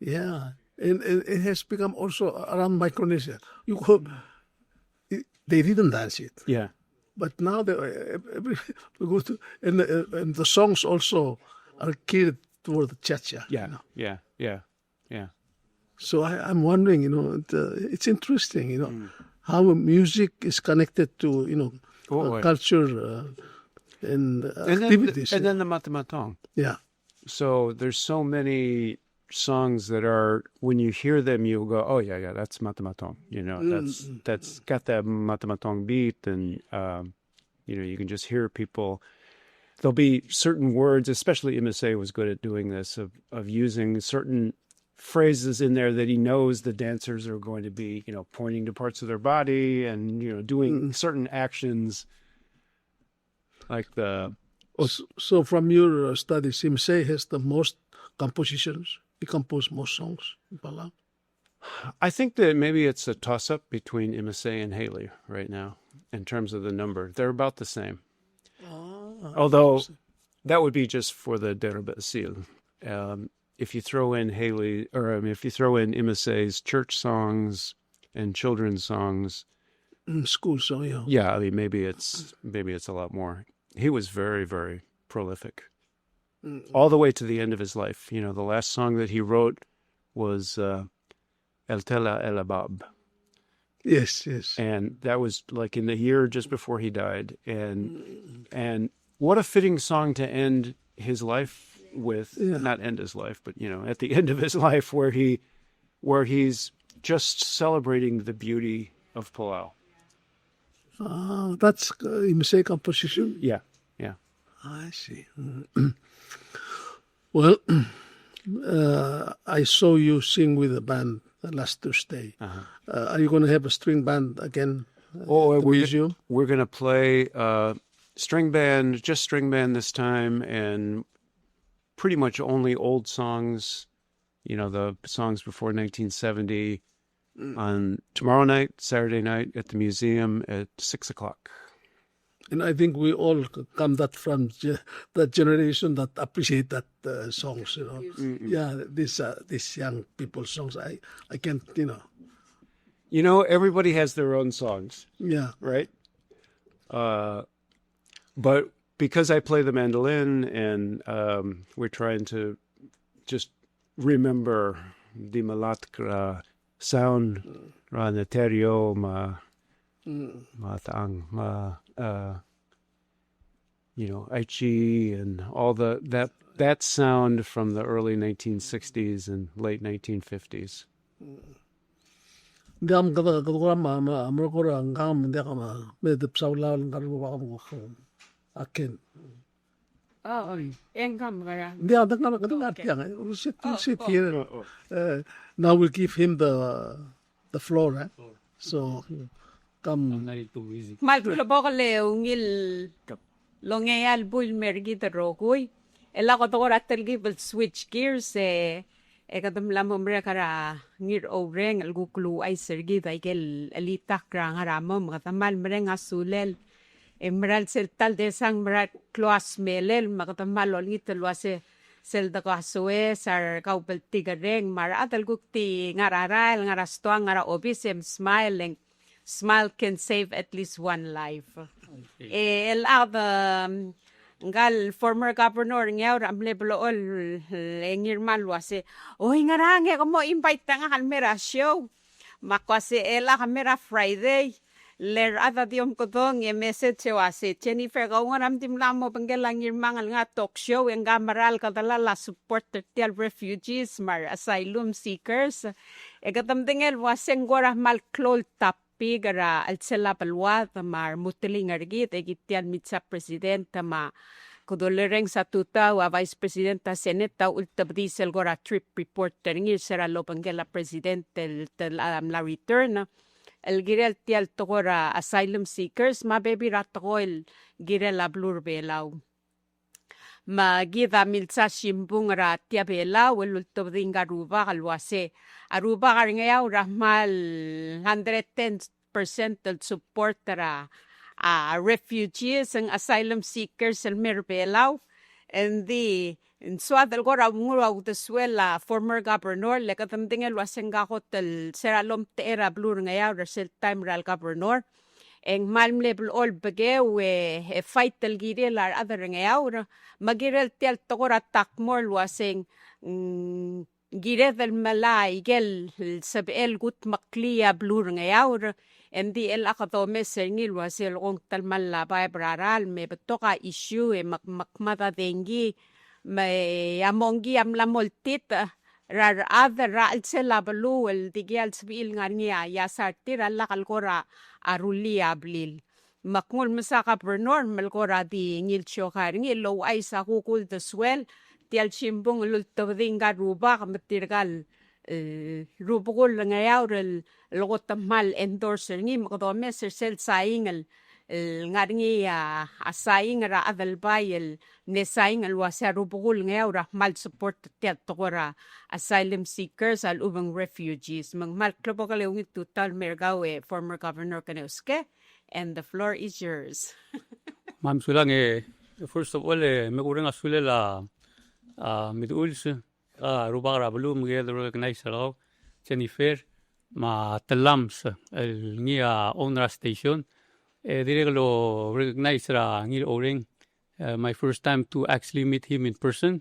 Yeah, and it has become also around Micronesia. They didn't dance it. Yeah. But now we go to, and the songs also are geared toward the cha-cha. Yeah, yeah. So I'm wondering, it's interesting, how music is connected to, culture and activities. And then the matamatong. Yeah. So there's so many songs that are, when you hear them, you'll go, oh yeah, that's matamatong. That's got that matamatong beat, and you can just hear people. There'll be certain words, especially MSA was good at doing this, of using certain phrases in there that he knows the dancers are going to be, pointing to parts of their body and doing certain actions, like the. So from your studies, MSA has the most compositions. He composed most songs in Palau. I think that maybe it's a toss-up between MSA and Haley right now in terms of the number. They're about the same. Although that would be just for the Derabasil. If you throw in Haley, if you throw in MSA's church songs and children's songs, school song, yeah. Yeah, I mean maybe it's a lot more. He was very, very prolific. All the way to the end of his life. The last song that he wrote was El Tela El Abab. Yes. And that was like in the year just before he died. And what a fitting song to end his life with. Yeah. Not end his life, but at the end of his life, where he's just celebrating the beauty of Palau. That's MSA composition? Yeah. I see. Well, I saw you sing with a band last Thursday. Are you going to have a string band again at the museum? We're going to play string band this time, and pretty much only old songs, the songs before 1970, on tomorrow night, Saturday night, at the museum at 6:00. And I think we all come from that generation that appreciate that songs, Yeah, these young people's songs. I can't, everybody has their own songs. Yeah. Right? But because I play the mandolin, and we're trying to just remember the malatkra sound, raneterio, matang, Aichi, and all that sound from the early 1960s and late 1950s. Now we'll give him the floor, so come. Longeyal bull mergi the rogui. Ela ko to ratel gibel switch gears kadam lamom rekara ngir oreng al guklu ay sergi daigel alita krang haramom katamal mereng asulel emerald sel tal de sang merat kloas melel makatamal olngit luase sel da kasue sar kaupel tigareng mar atal gukti ngararal ngarastoang ngara obisem smiling. Smile can save at least one life. Ngal former governor ngaw ramleblool engirman luase. Oy ngarange como invite nga kalmera show. Makwase ela kamera Friday. Ler ada diom kodong message wase Jennifer ko ngaram timlamo panggelang irmangal nga talk show ang gamaral kadala la supporter tial refugees mar asylum seekers. Ekatamdengel waseng gora mal klol tap pigara al sela palwa tamar mutiling argit egitian mitsa presidenta ma kudolereng sa tuta wa vice presidenta seneta ultabdisel gora trip report ngir sera lopangela presidente la return el girel tial tokora asylum seekers ma baby ratoko el girel ablur belaw ma gida milsa shimbung ra tia belaw el ultobdinga ruba kalwase aruba karingayaw rahmal 110% del support ra refugees and asylum seekers el merbelaw and the in Suad el gora mura Udesuall former governor lekatamdingel wasengakot el seralom teera blur ngayaw resel time ral governor eng malmle all bage we fight el girel ar other ngayaw magirel tial tokora takmor waseng girel del malay gel sabel gut maklia blur ngayaw endi el akadome sengil wasel ong talmalla bay braral me betoka issue e makmada dengi may amongi amla moltit rar other ral sela balu el digial sbil ngania yasartir alla kalgora aruli ablil makmul masaka bernor melgora di ngil chokar ngil low ay sa kukul Udesuall tial chimbong lultobdinga ruba kamatirgal rubugol ngayaw el logotamal endorser ngi makadome sel saing ngaringi asaing ra adalbayel ne saing al wasa rubugol ngayaw ra mal support tiat tokora asylum seekers al ubang refugees mal klobokale ungi total mergawe former governor KENNOSUKE and the floor is yours. Ma'am Sulang first of all megurang asule la miduls rubara balum together recognize raw Jennifer ma talams el ngia owner station directly recognize ra ngil oring my first time to actually meet him in person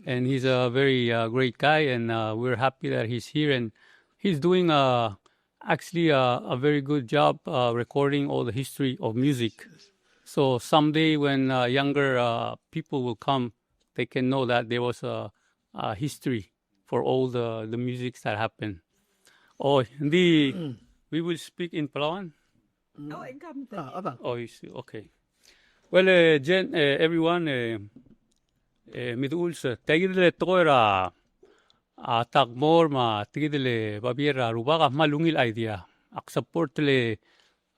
and he's a very great guy and we're happy that he's here and he's doing actually a very good job recording all the history of music. So someday when younger people will come, they can know that there was a history for all the musics that happened. Oh, we will speak in Palauan? Oh, you see, okay. Well, Jen, everyone, miduls, tagidle toira tagmor ma tigidle babiera rubaga malungil idea. Ak support le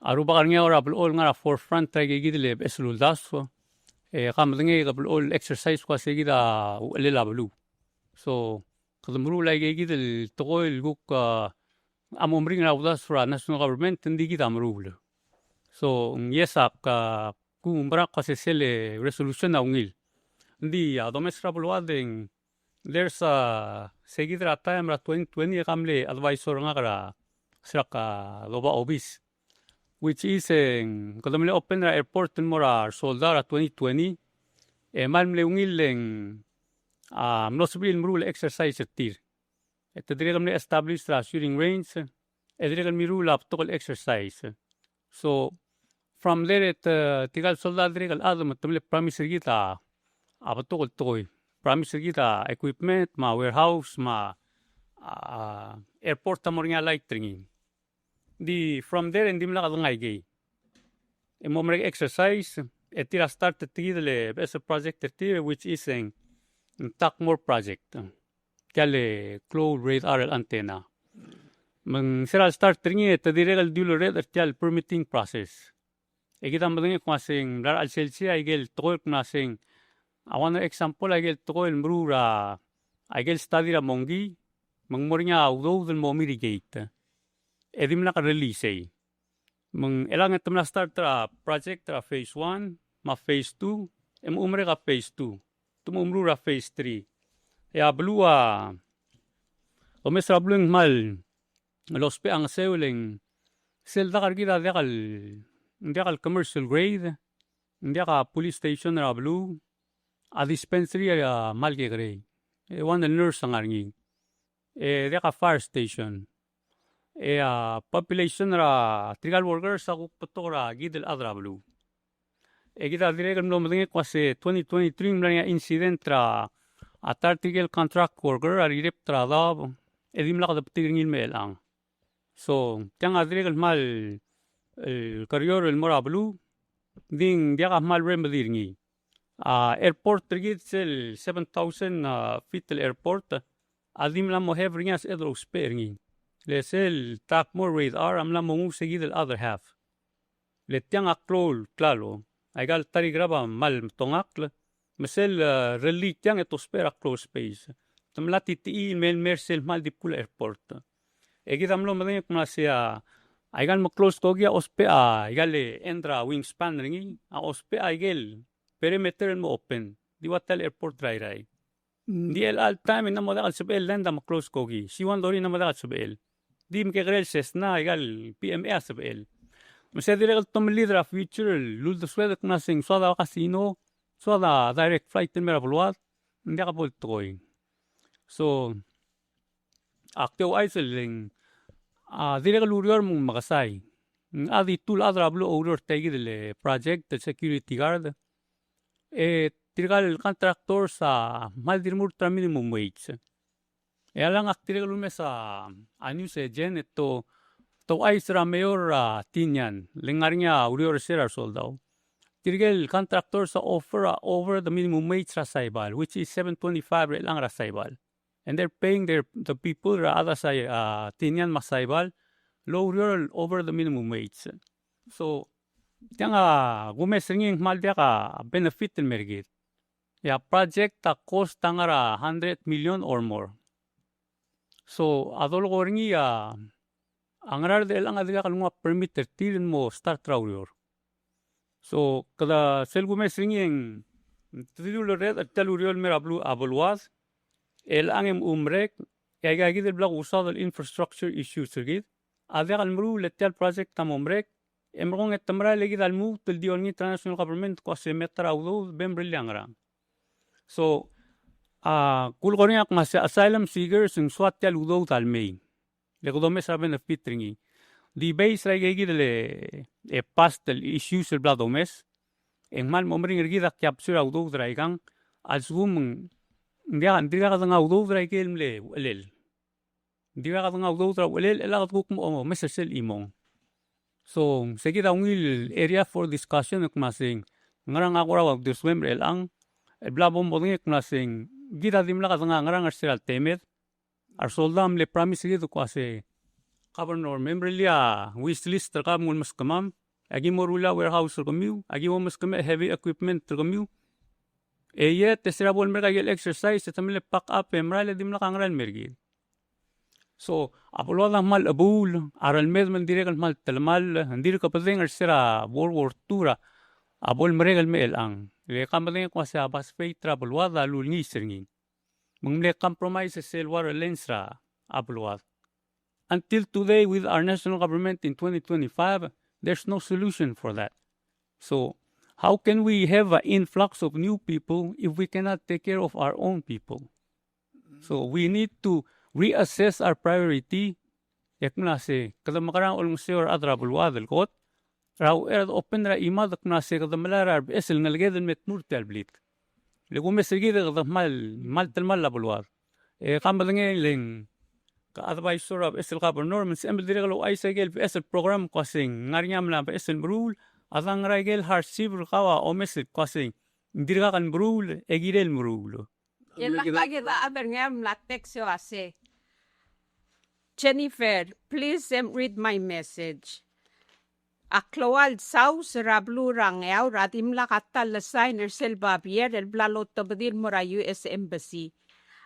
arubaga nga ora all nga forefront tagidle beslul daso. Kamdenge gabl all exercise kwa segida lela blu. So kadamru gidle toil guk amomring na udas fra national government hindi kita amrul. So yesak kumbra kasi sele resolution na ungil. Hindi domestra bulwading there's a seguidra time ra 2020 kamle advisor nga kara siraka loba obis which is kadamle open ra airport mora soldara 2020 malmle ungileng nosbil rule exercise tir et dirgamle establish ra shooting range dirgamle rule up to exercise. So from there it tigal soldar dirgal adam tamle promise gita abatol toy promise gita equipment ma warehouse ma airport tamornya lightning di from there and dimla kadangay gay momreg exercise etira start tigidle best project tir which is a takmor project kale cloud radar antenna mang siral start ringi tadiregal dulo red artial permitting process egita madenge kwasing dar al celsia igel tol nasing awan example igel tol mrura igel study ra mongi mangmornya udo del momirigate edim na release mang elang etamna start tra project tra phase 1 ma phase 2 umre ka phase 2 tumumrura phase 3 ya blua o mesra blung mal los pe ang sewling sel da kargida dekal commercial grade ndeka police station ra blue a dispensary ya malge grade one the nurse angarngi deka fire station population ra trigal workers sa kupotora gidel adra blue gida direct no mdenge kwase 2023 mlanya incident ra atartigal contract worker ar irep tra da edim la kadaptigil melang. So tiang adreg mal el carrier el mora blue ding dia mal remedy ngi airport trigit sel 7000 feet el airport adim la mohevringas edro spare ngi lesel takmor radar amla mongu segi the other half. Letiang akrol klalo. Aigal tarigraba mal tongakle. Mesel relit yang etospera close space. Tamla titi mel mersel mal di pula airport. Egi tamlo madanya kuna sia aigal mo close kogia ospea igale endra wingspan ringi a ospea igel perimeter mo open. Di watal airport rai. Di el al time na moda al subel lenda mo close kogi. Siwan dori na moda al subel. Di mkegrel sesna igal PMA subel. Mesel direct tomlidra future Udesuall kuna sing swada casino. Swada direct flight in Merabuluat. Hindi ka po tukoy. So aktiw ay siling dire ka lurior mong makasay. Adi tul adrablo order tagi dile project the security guard. Tirigal contractor sa maldirmur tra minimum wage. Alang tirigal lume sa anyo se gen ito to ay sira mayor tinyan. Lingar niya urior sira soldaw. Tirigal contractor sa offer over the minimum wage rasaybal, which is 725 lang rasaybal. And they're paying the people ada sa tinyan masaybal low rural over the minimum wage. So, tiang gumesringing mal dia ka benefit in mergit. Ya project cost tangara 100 million or more. So, adol ko ringi angarar de lang adiga kalunga permit tilin mo start raurior. So, kada sel gumesringing tidulo red at taluriol merablu abolwas el angem umrek kaya gid el blag usado el infrastructure issues gid adega al mru letal project tam umrek emrong et tamra legid al mu tel dion international government ko se metra udo bembrilangra. So kul gonia mas asylum seekers in swat tel udo tal mei le godome saben of pitringi di base ra gid le past el issues el bladomes en mal momring gid ak capture udo draigang as woman Dia ka nga udo dra ikel mle ulel. Dia ka nga udo dra ulel elagat guk mo mesel imong. So segida ungil area for discussion kmasing ngarang agora wag diswem elang blabom boding kmasing gida dimla ka nga ngarang arsiral temet ar soldam le promise gid ko ase governor memberlia wish list ka mul maskamam agi morula warehouse komiu agi mo maskam heavy equipment komiu yet tesira bol merga gel exercise tamile pack up emrale dimla kangral mergi. So apolo da mal abul aral med man direk mal telmal handir ka padeng sira World War II abol mergal mel ang le kamadeng ko sa bas pay travel wada lul ni sirngin. Mungle compromise sel war lensra abulwad. Until today with our national government in 2025 there's no solution for that. So how can we have an influx of new people if we cannot take care of our own people? So we need to reassess our priority. Yakna se kada makarang olong seor adrabulwadel kot raw open ra imad na se kada malara esel nalgeden met murtel blit. Lego mesegide kada mal telmal labulwad. Kambalenge ling ka advisor of esel governor men sembel direlo ay segel esel program kasing ngariam na esel rule Adang regel har sibur kawa o mesit kasing dirga kan brul egirel mrul. Yan lagi da aber ngam latex yo ase. Jennifer, please read my message. Aklawal saus rablu rang yaw radim la katal la signer sel babier el blalot tabadil mora US Embassy.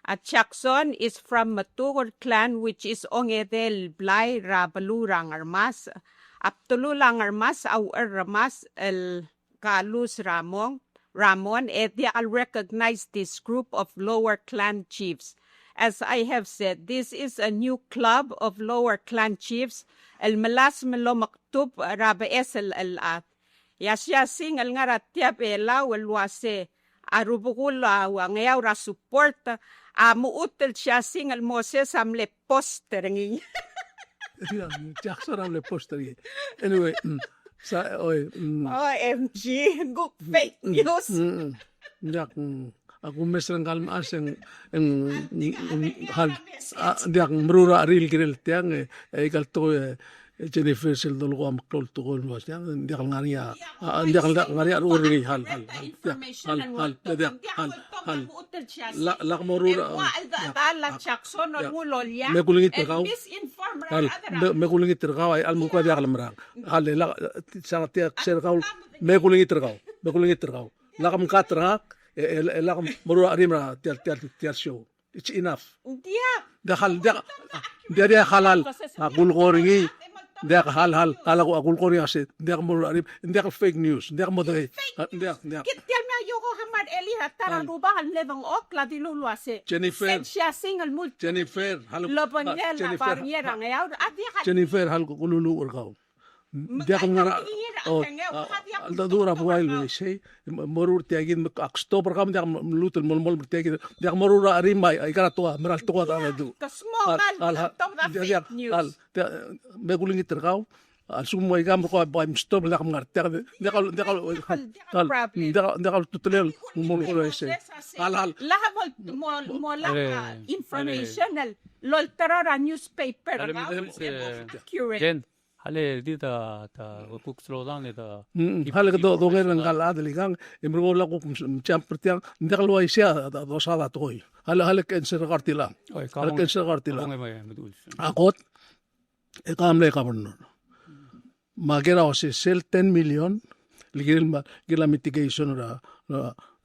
At Jackson is from Matuor clan which is ongedel blay rabalu rang armas. Aptululang armas au ramas el Galus Ramon, I'll recognize this group of lower clan chiefs. As I have said, this is a new club of lower clan chiefs. El malas melo maktub raba esel el at. Yasya sing el ngaratiap elaw el wase arubukul wangayaw ra support muutel siya sing el Moses amle poster ngi. Jackson amle poster. Anyway, OMG, good fake news. Jak aku mesrang kalma aseng hal diak merura real grill tiang ikal to Jennifer sel dolo am tol to gol was tiang diak ngaria ngaria uri hal la merura la Jackson or mulolya me kulingit pa kau misinform Hal me kulingi tergau ay almu kwa diak lamrang. Hal la sa tiak sergau me kulingi tergau. La kam katrang la kam muru arimra tial show. It's enough. Dia halal akul koringi dia hal akul koringi ase dia muru arim dia fake news dia mo dia Tiel me ayoko hamad eli hatara ruba han levang okla di luluase. Jennifer Siya single mult. Jennifer hal Loponyela barriera ngayaw adi Jennifer hal kululu urgau. Dia ngara dura puail sei morur tiagin October kam dia lutul mol tiagin dia morur arimai ay kana toa meral toa ta du dia me kulingi tergau al sumo ay gam ko ba stop la kam ngarter dia tutelel mol ko sei hal laha mo la information lol terora newspaper Jen, hale di ta kuk slow down ita. Hal do ngel ngal adli gang imro la ko champertiang ndakal wa isia do sala toy hal cancer kartila hal cancer kartila akot ekam le kabon magera ose sel 10 million ligil mitigation ra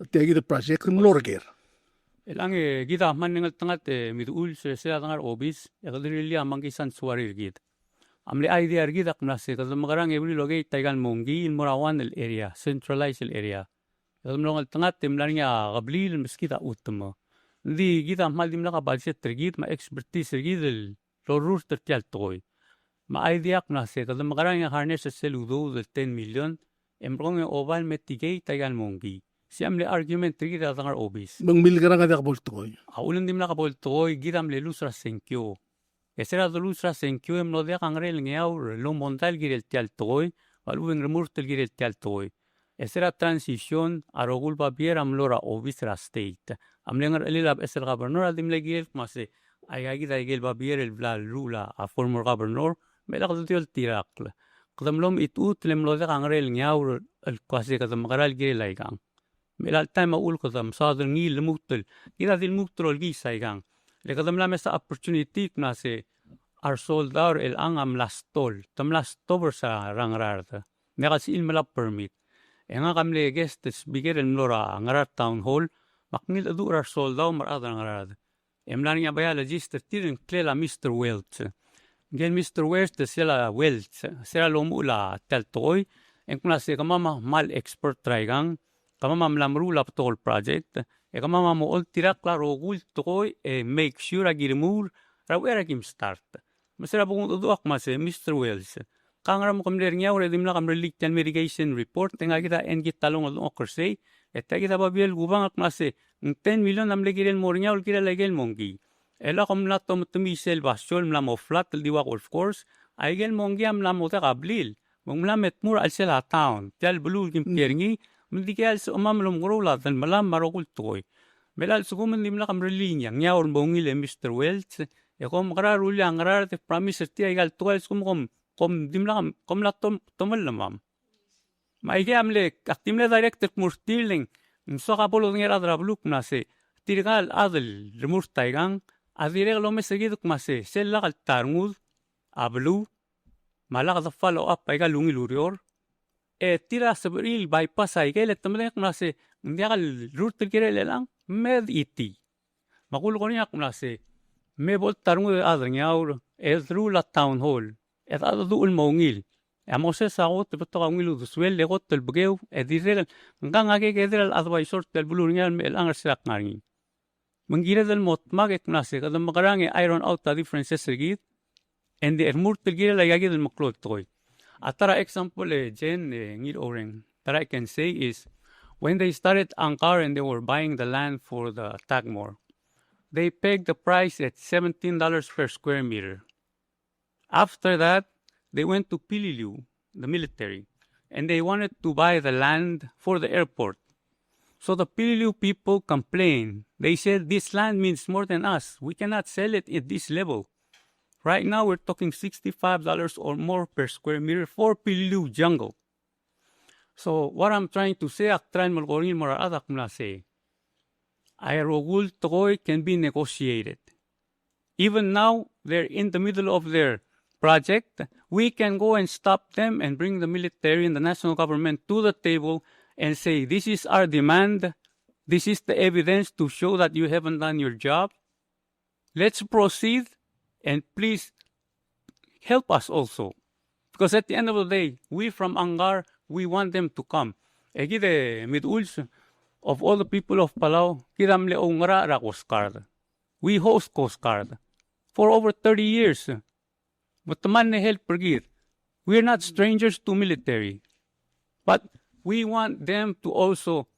tegi the project mlorger Elange gita man ngal tangat midul se tangar obis yakadrili amang kisan suari git. Amle idea gita knase kadam magarang every loge taigan mongi in morawan el area centralized el area. Kadam ngal tangat timlanya gablil meskita utma. Di gita mal dimla ka budget tergit ma expertise gidel lorur tertial toy. Ma idea knase kadam magarang harness seludo del 10 million embrong oval mitigate taigan mongi. Siamle argument trigger tangar obis. Bang milgarang ada kaboltoy. Aulan dimla kaboltoy gitam le lusra senkyo. Esera do lusra senkyo em no de kangrel ngeaur lo montal girel tial toy, walu remurtel girel tial toy. Esera transition arogul papier amlora obis ra state. Amlengar elilab esel gobernador dimle girel mase ayagi da gel papier el bla lula a former governor melak do tiol tirakla. Kadam lom itut lem lo de kangrel ngeaur el kwase kadam garal girel aigang. Melal time ul kadam sadr ngil mutel ida dil mutrol gisaigang le kadam la mesa opportunity knase ar soldar el angam lastol tam lastover sa rangrarta negas il mela permit enga kamle guest speaker el lora ngarar town hall maknil adur ar soldar mar adrangrad emlani abaya register tirin klela Mr. Welch gel Mr. Welch de sela Welch sela lomula tel toy en knase kamama mal expert traigang kama mamlamru la tol project e kama mo ol tirak la rogul toy e make sure agirmur rawera kim start masera bungun uduak mase Mr. Wells kangra mo kamler nyaw redim la kam relic tan mitigation report tenga kita en gitalong ol okrse etta kita babiel gubang ak mase 10 million amle girel mornyaw kira legel mongi ela kam la tom tumisel basol mlamo flat diwa golf course aigel mongi am la mota qablil mumla metmur al sela town tal blue kim kerngi Mendikial sa umamlong rola dan malam marokul toy. Melal suguman limla kam relinya nyaor bongile Mr. Welch e kom qararul yang qarar te promise ti ay gal toy sum kom dimla kom la tomal lamam. Maige amle aktimle director murtiling nso kapolo ngera drabluk nase tirgal adel remurtaigang adireg lo mesegiduk mase sella kal tarngud ablu malak da follow up ay galungi lurior tira sabril bypass ay kaya tamlek nase ndiagal route kirele lang med iti makul ko niya nase me bol tarngu adring yaur through la town hall ado dul mongil amose sagot beto ngil Udesuall legot el bgeu direl ngang age kedel advisor tel bulungan mel angar sirak ngarngi mengira del mot magek nase kadam magarange iron out the differences regit and the murtel gira la yagi del maklot toy Atara example Jen NGIRCHOURENG that I can say is when they started ANGUAR and they were buying the land for the Tagmore, they pegged the price at $17 per square meter. After that, they went to Pililiu, the military, and they wanted to buy the land for the airport. So the Pililiu people complained. They said, this land means more than us. We cannot sell it at this level. Right now, we're talking $65 or more per square meter for Pililiu jungle. So what I'm trying to say, Aerogul Toy can be negotiated. Even now, they're in the middle of their project, we can go and stop them and bring the military and the national government to the table and say, this is our demand. This is the evidence to show that you haven't done your job. Let's proceed, and please help us also. Because at the end of the day, we from ANGUAR, we want them to come. Egide mid-uls of all the people of Palau, kidam le ongara ra Coast Guard. We host Coast Guard for over 30 years. But the man help pergir. We are not strangers to military. But we want them to also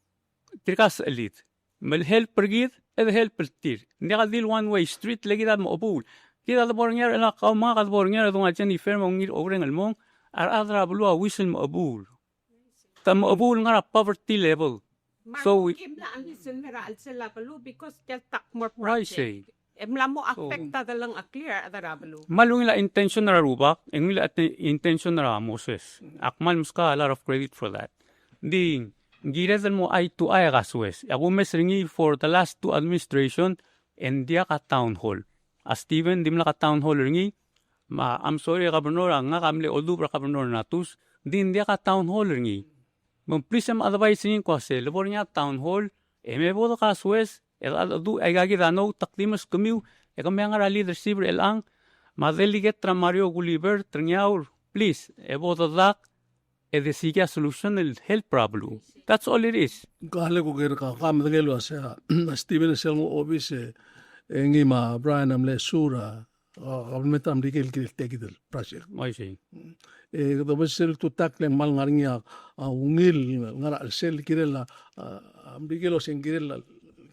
trikas elite. Mal help pergir, el help pertir. Hindi ka deal one-way street, lagi dat mo opul. Kita tabornger, ela ka mga katabornger, itong atyan ni firma ngir ogreng almong, adra bulwa whistle mo opul. Tam mo opul nga poverty level. So we listen sila palu because they'll talk more I project. say. Emla mo affecta lang a clear adarabalu. Malungila intention na rubak, engila at intention na Moses. Akmal muska a lot of credit for that. Di giredan mo ay to ay kaswes. Ako mesringi for the last two administration and dia ka town hall. As Steven dimla ka town hall ringi. I'm sorry Governor, nga kamle odubra Governor natus. Din dia ka town hall ringi. Mang please am advice rin ko sa labor niya town hall. Eme bodo kaswes. Du ay gagidano takdimas kumiw. Kami nga leadership elang. Madeliget tra Mario Gulliver trangyaur. Please, bodo dak. Sige solution el health problem. That's all it is. Kahale ko kira ka kamadagelo sa Steven Selmo office engi ma Brian amle sura government am dikil kil tekidel project. I see. Do besel tu taklen mal ngaringa ungil ngara sel kirela am dikelo sen kirela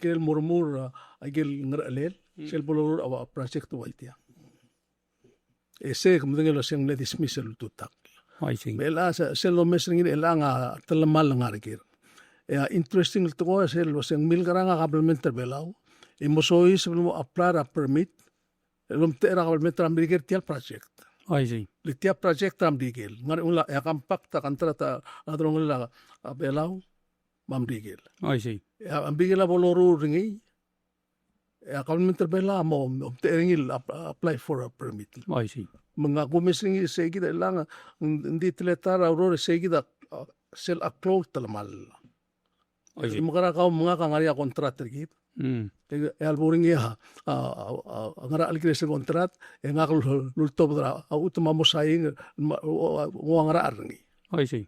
kirel murmur agil ngara lel sel bolor awa project waitia. Ese kamadagelo sen le dismissal tu tak. I see. Bela sa selo mesring ila nga talamal nga rikir. Interesting to ko selo sen mil karanga complementer belaw. Imosoi sebelum apply a permit. Lum tera complementer am rikir tial project. I see. Litia project am digil. Ngar ula kampak ta kontrata adrong la belaw mam digil. I see. Am bigil la boloru ringi. Complementer bela mo teringil apply for a permit. I see. Mga kumising segida lang hindi tiletara aurora segida sel aklol talamal. Okay. Mga ka mga kangaria contractor git. Alboring ya ngara alikres kontrat ngakul lultob dra utma mosaying ngara arngi. I see.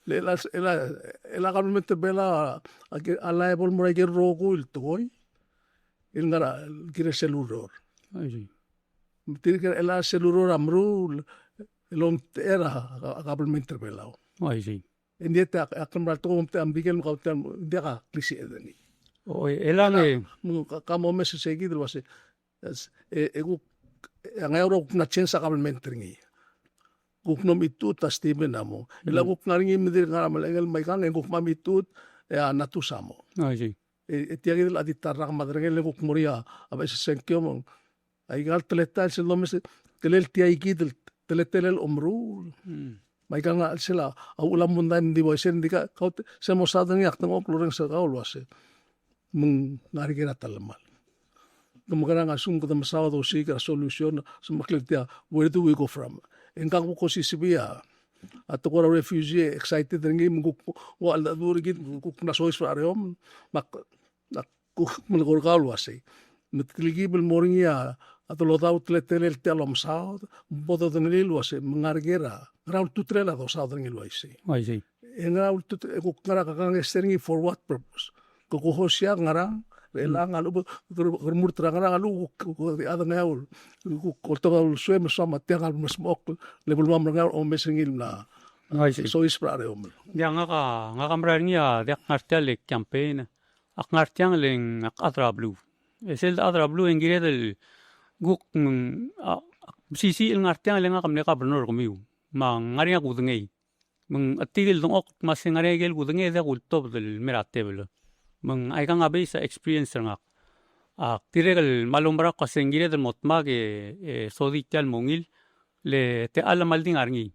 Ela kalmente bela alaibol mo rege rogo iltoy. Ngara kires seluror. I see. Tirker ela seluror amru elom era complementer belaw. I see. Hindi ta akan rato te ambigel mo kautan hindi ka klise edani. Oy, elang Kamo mes seguido wase ego ang euro na chance complementer ngi. Kuk nom itut ta Steven amo. Ela kuk ngaringi medir ngara malengel may kan kuk mamitut natusamo. I see. Tiagil aditarra madrengel kuk moria abes senkyo mo. Ay gal teletal sila mes kelel tiaigid teletel umru. May ka nga sila ulam mundan di boy sen di ka kaut sa mosado ng yaktang okloreng sa kaulwase. Mung narikira talamal. Kumagara nga sum ko masawa do sikra solution sa maklitya where do we go from? Engkang ko si Sibia at ko refugee excited ringi mung ko alda durigit ko na sois para yom mak kuk mulgor kaulwase. Nagtiligibel moringia at lodaw tletelel telom saud bodo denglil wase mangargera raul tutrela do saud denglil wase. I see. En raul tut ko ngara kakang steringi for what purpose? Ko hosya ngara elang alu germur terang alu ko ada ngaul ko togal suem sama tiangal mesmok level 1 ngaul o mesingil na. I see. So isprare om. Dia nga kamrar niya dia ngartel campaign ak ngartiang leng ak adrablu. Esel adrablu engirel guk sisi il ngartiang leng kamne Governor kumiu. Mang ngaria kudengei. Mang atigil dong ok mas ngaregel kudengei da kultob del meratebel. Mang ay kang abe sa experience ngak. Tiregal malumbra ko sengire del motmag sodityal mongil le te alamalding arngi.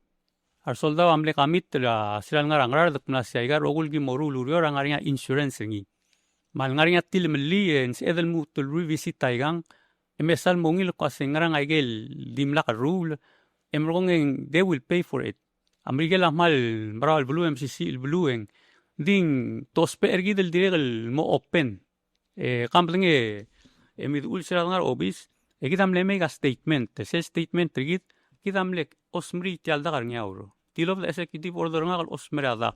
Ar soldado amle kamit la silan ngarangrar dak na siaga rogul gi morul urior ngaria insurance ngi. Mal ngaria til meli ens edel mu tul revisit taigang emesal mongil ko sengrang aigel dimla ka rule emrongeng they will pay for it. Amrigel mal maral blue MCC blueng ding tospe ergidel direl mo open. Kamplinge emid ulsira ngar obis egidam le mega statement. Se statement rigid gidam lek osmri tialda garnyauro. Tilov the executive order ngal osmri adak.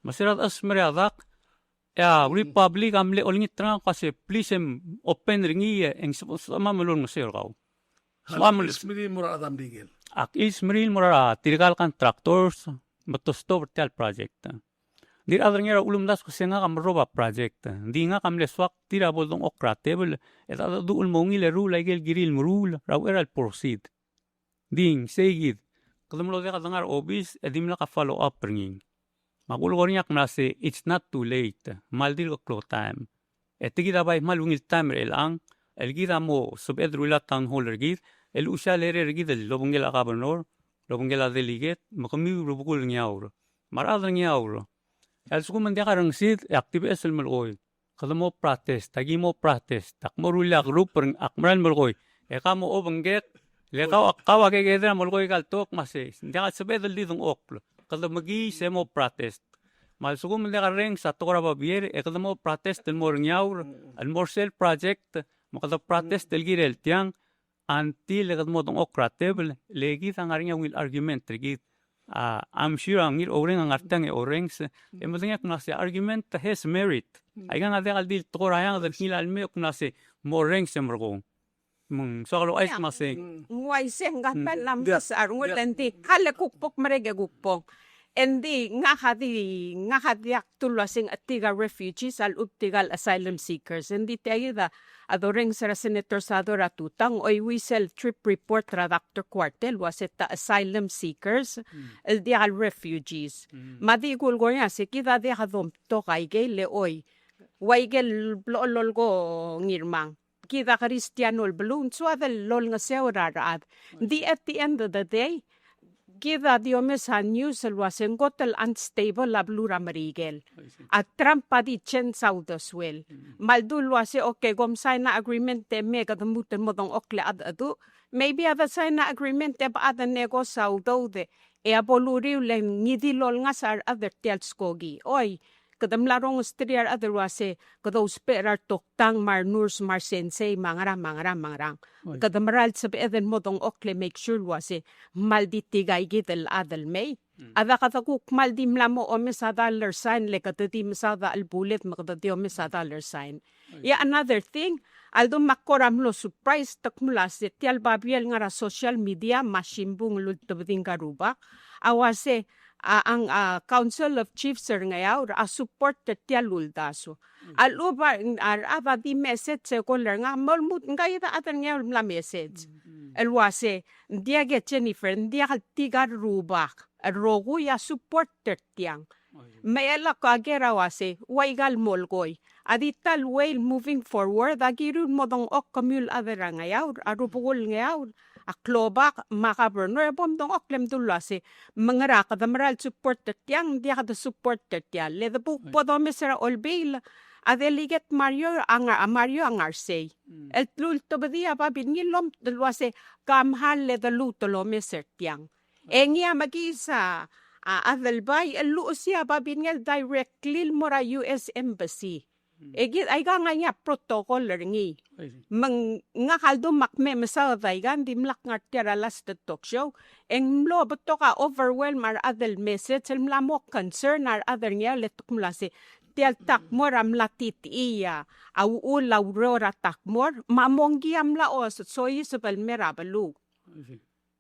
Masirat osmri adak ya republic amle olingit trang kasi please open ringi eng sama melon ngasir kau. Ismili mura adam digel. Ak ismril mura tirgal kan tractors matosto vertial project. Dir adar ngera ulum das ko senga kam roba project. Di nga kam leswak tira boldong okra table et ada du ulmongi le rule igel giril murul raw era proceed. Ding segid kadam lo deka dangar obis edim la ka follow up ringing. Magul gornyak mnase it's not too late. Maldir ko clo time. Etigida bay malungil timer elang el gida mo sub edrula town hall gid el usha lere gid el lobungela governor lobungela delegate makami rubukul nyaur. Marad nyaur. El suku mendiakarang sid active esel melgoy. Kadamo protest, tagi mo protest. Takmorula group ring akmaran melgoy. Eka mo obangget lekaw akaw agegedra melgoy kaltok mase. Ndiakat sabedel lidong oklo. Kadamagi semo protest. Mal suku mendiakarang sa tokora babier ekadamo protest el mor nyaur el morsel project makada protest el girel tiang until ekadamo dong okra table legi tangaring yung argument rigid. I'm sure ang oreng ang artang orengs emodnya kunase argument has merit. Aigan ade aldil tokora yang del hilal me kunase morengs emrgo. Sokalo ay mase. Nguay senga pelam sa arungot enti kale kukpok merege kukpok. Endi nga hadi aktulo sing atiga refugees al uptigal asylum seekers. Endi tayo da adoreng sa Senator Sador Atutang oy wisel trip report ra Dr. Quartel waseta asylum seekers el di al refugees. Madi gulgonya se kita de hadom to kaige le oy. Waigel blolol go ngirmang. Kita Kristianol balloon so adel lol nga seurarad. Di at the end of the day Gida diomes ha news alwasen gotel unstable la blura marigel. At trampa di chen saudoswell. Maldul wase okay gom sign na agreement te mega the muten modong okle ad adu. Maybe ada sign na agreement te ba ada nego saudo de. E aboluriw len ngidilol nga sa other telskogi. Oy, kadam larong striar other wase kados perar toktang mar nurs mar sensei mangarang. Kadamaral sabi eden modong okle make sure wase malditigay gitel adal may. Ada katakuk maldim lamo o $1 sign le katadim sada al bullet makatadio $1 sign. Ya another thing, aldo makoram lo surprise takmula se tial babiel nga social media masimbung lultobding garubak. Awase ang Council of Chiefs ngayaw support tial luldaso. Aluba ava di message se koler nga molmut ngayon atan ngayon la message. Elwase dia get Jennifer dia tigar rubak. Rogo ya support tiang. Mayala ko agera wase waigal molgoy. Adital way moving forward agirun modong ok kamul adera ngayaw arupugol ngayaw. Aklobak makabernor bomdong oklem dulase mangara kadamaral support tiang dia kada support tiang le the book podo mesra olbil adeliget Mario angarsay el lulto badia babin ngilom dulase kamhal le the luto meser tiang engia magisa adelbay el luusya babin ngel directly mora US Embassy. Egit ay nga nga protocol ringi. Nga kaldo makme masal daigan dimlak nga tira last the talk show. Eng mlo beto ka overwhelm ar other message el mlamo concern ar other nga letok mlase. Tial takmor am latit iya. Au laurora takmor mamonggi am laos so isabel merabalu.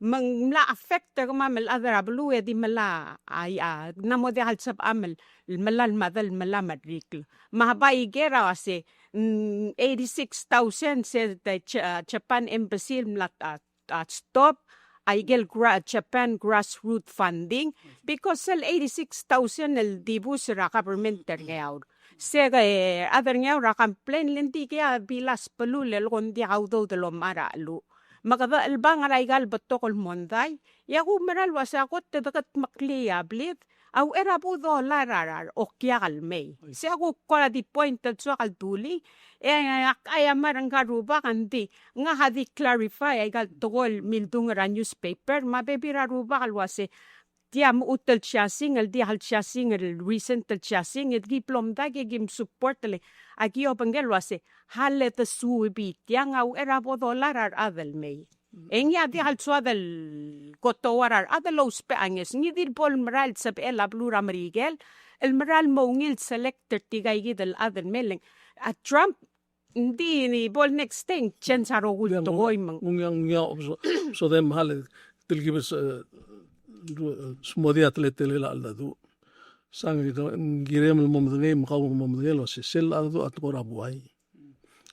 Mangla affecter mamel other ablu di mala ay namo de halsab amel malal madal malamadrikl mahabay gera ase 86,000 said the Japan embassy at stop Aigel Japan grassroots funding because sel 86,000 el dibus ra government ngayon. Sega other ngayon ra complain linti kaya bilas pelul el kondi audo de lo maralu. Magada albang araygal bato kol monday. Yaku meral wasakot te dakat makliya blit. Au era po $1 o kiakal may. Si ako kola di pointed so akal tuli. Kaya marang karuba kandi. Nga hadi clarify ay kal tokol mildungera newspaper. Mabebira ruba kalwase. Dia mo utel chasing, di hal chasing, recent chasing, diplom da gim support le. Agi opengel wase halle the suibi. Dia ngau era po $1 adel may. Engya di hal suadel kotowarar adel ospe anges. Ngidil pol meral sab ela blura merigel. El meral mongil selector tigay gidel adel meleng. At Trump hindi ni bol next thing chen saro gulto goy mang. So dem halle tilgibes smodi atletele la aldadu. Sang girem momdenge mkaw momdenge lo se sel aldadu atkora buai.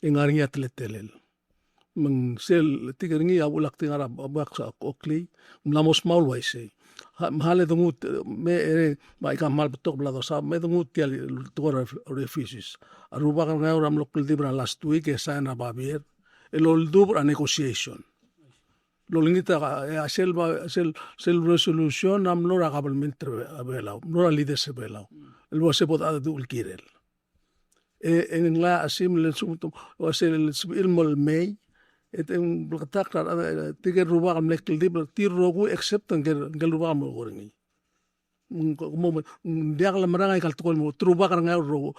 Engaringi atletele. Mang sel tigeringi abulak tingara abak sa okli mlamos maul waise. Mahale dungut me ere ba ikam mal betok blado sa me dungut tial tkora refugees. Aruba kan ngauram lokal dibra last week esa na babier. El oldubra negotiation. Lolingita sel resolution am lora government belau lora leaders belau el wase pot ada dul kirel en la asim le sumtum wase el ilmol may et en blaktak tiger ruba am lekkel dib tir rogu except ngel ruba am goringi mo diak la maranga kal tokol mo truba kan ngau rogu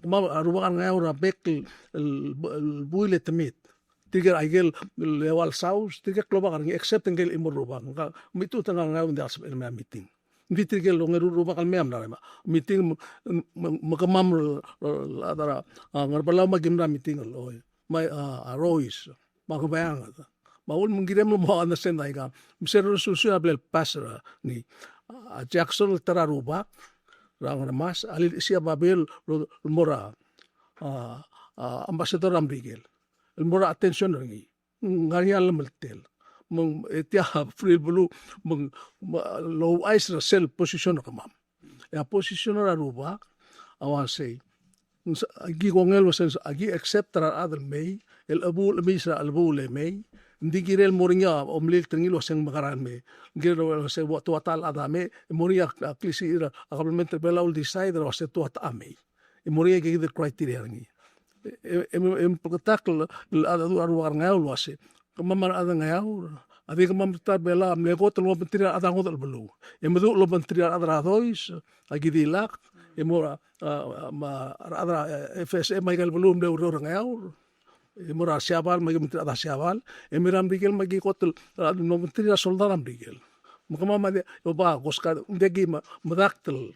ma ruba kan ngau ra bekkel el buile temit tiger aigel lewal saus tiger kloba kan except ngel imor ruba ka mitu tanga ngau ndas me meeting vitigel ngeru ruba kan meam na meeting makamam adara ngarbala magimra meeting loy mai arroys makubayang maul mengirem mo understand ay ka misero susu abel pasra ni Jackson tararuba rang mas alil sia babel mora ambassador ambrigel el mora attention ngi ngarial meltel mong etia free blue mong low ice sel position kamam ya position aruba awan say agi gongel was agi accept tra other may el abul misra albule may ndi girel moringa omlil tringil waseng makaran me girel was tuatal adame moria klisi agreement belaul decide was tuatame moria ge the criteria ngi pagtakl adu arwar ngaul wase kamamar ada ngaul adi kamam tar bela mlegot lo pentria ada ngot belu emedu lo pentria ada dois agi dilak emora ma ada FSM maigal belu mle uro ngaul emora siabal magi mentria ada siabal emiram bigel magi kotel no mentria soldaram bigel makamama de oba koska ndegi madaktel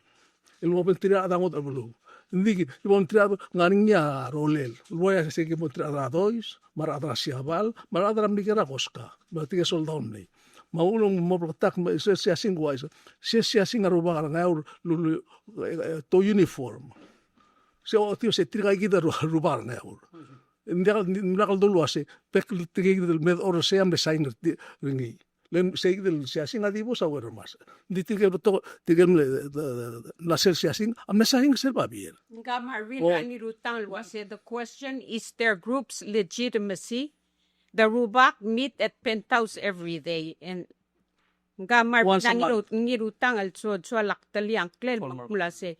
el mo pentria ada ngot belu Ndigi, ibon triado ngarinya rolel. Luaya se que montrar dois, mar adra siabal, mar adra migera koska. Berarti ke soldon ni. Maulong mo tak se asing guais. Se asing aruba ngaur lulu to uniform. Se o tio se triga gida ruba ngaur. Ndakal dulu ase pek triga del med or se am designer ringi. Len se del se asing adibo sa wer mas. Di tigel to tigel la se asing am design se ba bien. Nga Marvin anirutang was the question is their group's legitimacy. The Rubak meet at penthouse every day and nga Marvin anirutang also laktali ang klel mula se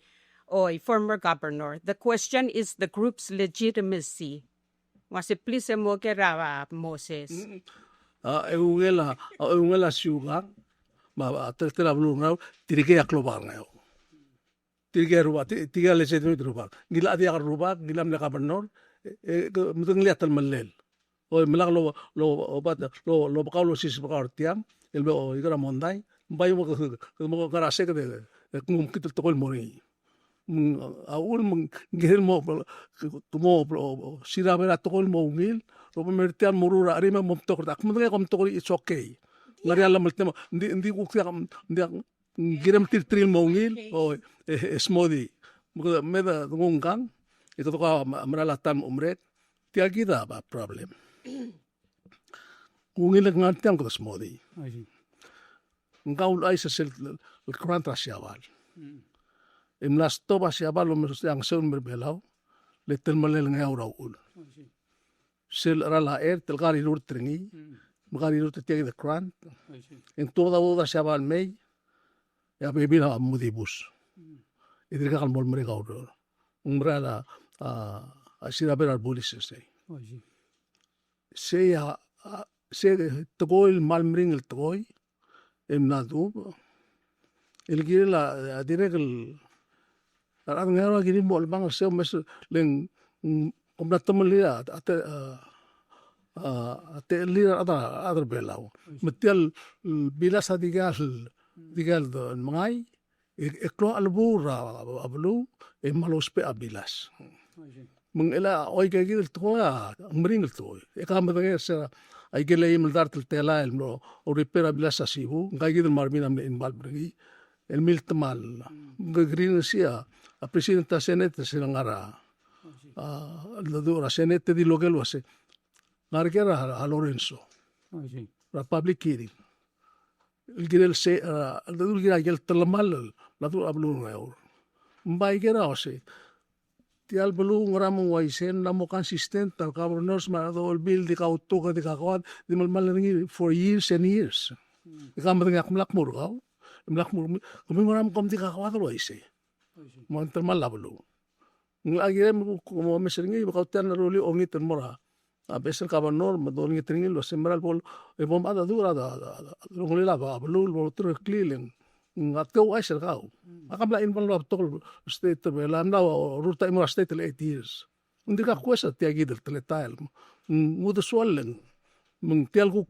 former governor. The question is the group's legitimacy. Was please mo kera Moses. Eungela siuga ma tertera blungau tirike aklobar ngau tirike ruba tiga lese demi ruba gila dia ruba gila mle gobernador muteng lihat melel o melang lo obat lo bakalo sis bakar tiang el bo igara mondai bai mo garase ke ngum kitul tokol mori aul ngel mo tumo sira bera tokol mo ngil lo mertian murura arima mom tokor tak mudeng kom tokor it's okay ngari ala meltema ndi kukya ndi girem tril mo ngil o smodi meda ngungang ito ka maralatan umret tiagida ba problem ngil ngantiam ko smodi ngaul ay sa sel kranta siawal imlas to ba siawal lo ang seun berbelaw letel malel ngauraw ul sel rala tel gari rur tringi magari rur tiagi de kran en toda boda siabal mei ya bebila mudibus idrika kan mol mereka udah umbrella asira berar bolis saya togoi malmring el togoi emnadu ilgila direkel arang ngara gini mol bang se mes leng komna temelia ate lira ada belau metial bila sadigal do mangai eklo albura ablu malos pe abilas mengela oi kayak gitu tuh mering tuh ekam betengah se ay gele im dar tel tela el no oripera bilas asibu kayak gitu marbina in bal beringi el mil temal green sia a presidenta senete silangara la senete di logelo ase Margera a Lorenzo, la public hearing. Il girel se la dur gira gel telemal la dur ablu ngeur. Mbai gera ose. Ti al belu ngaramu waisen na mo consistent al governors ma do el bill di ka utuka di ka kwad di mal ringi for years and years. Ikam ngak mlak mur gaw. Mlak mur kumi ngaram kom di ka kwad waise. Mo termal la belu. Ngagire mo meseringi ba kautan roli ongi termora. A veces el gobernador me dio que tenía los sembrar el bom ada dura lo que le daba blu lo otro cleaning ateo ay sergao akam la in lo tol state la na ruta imo state le 8 years undi ka kuesa te agi del teletail Udesuall mung tialgu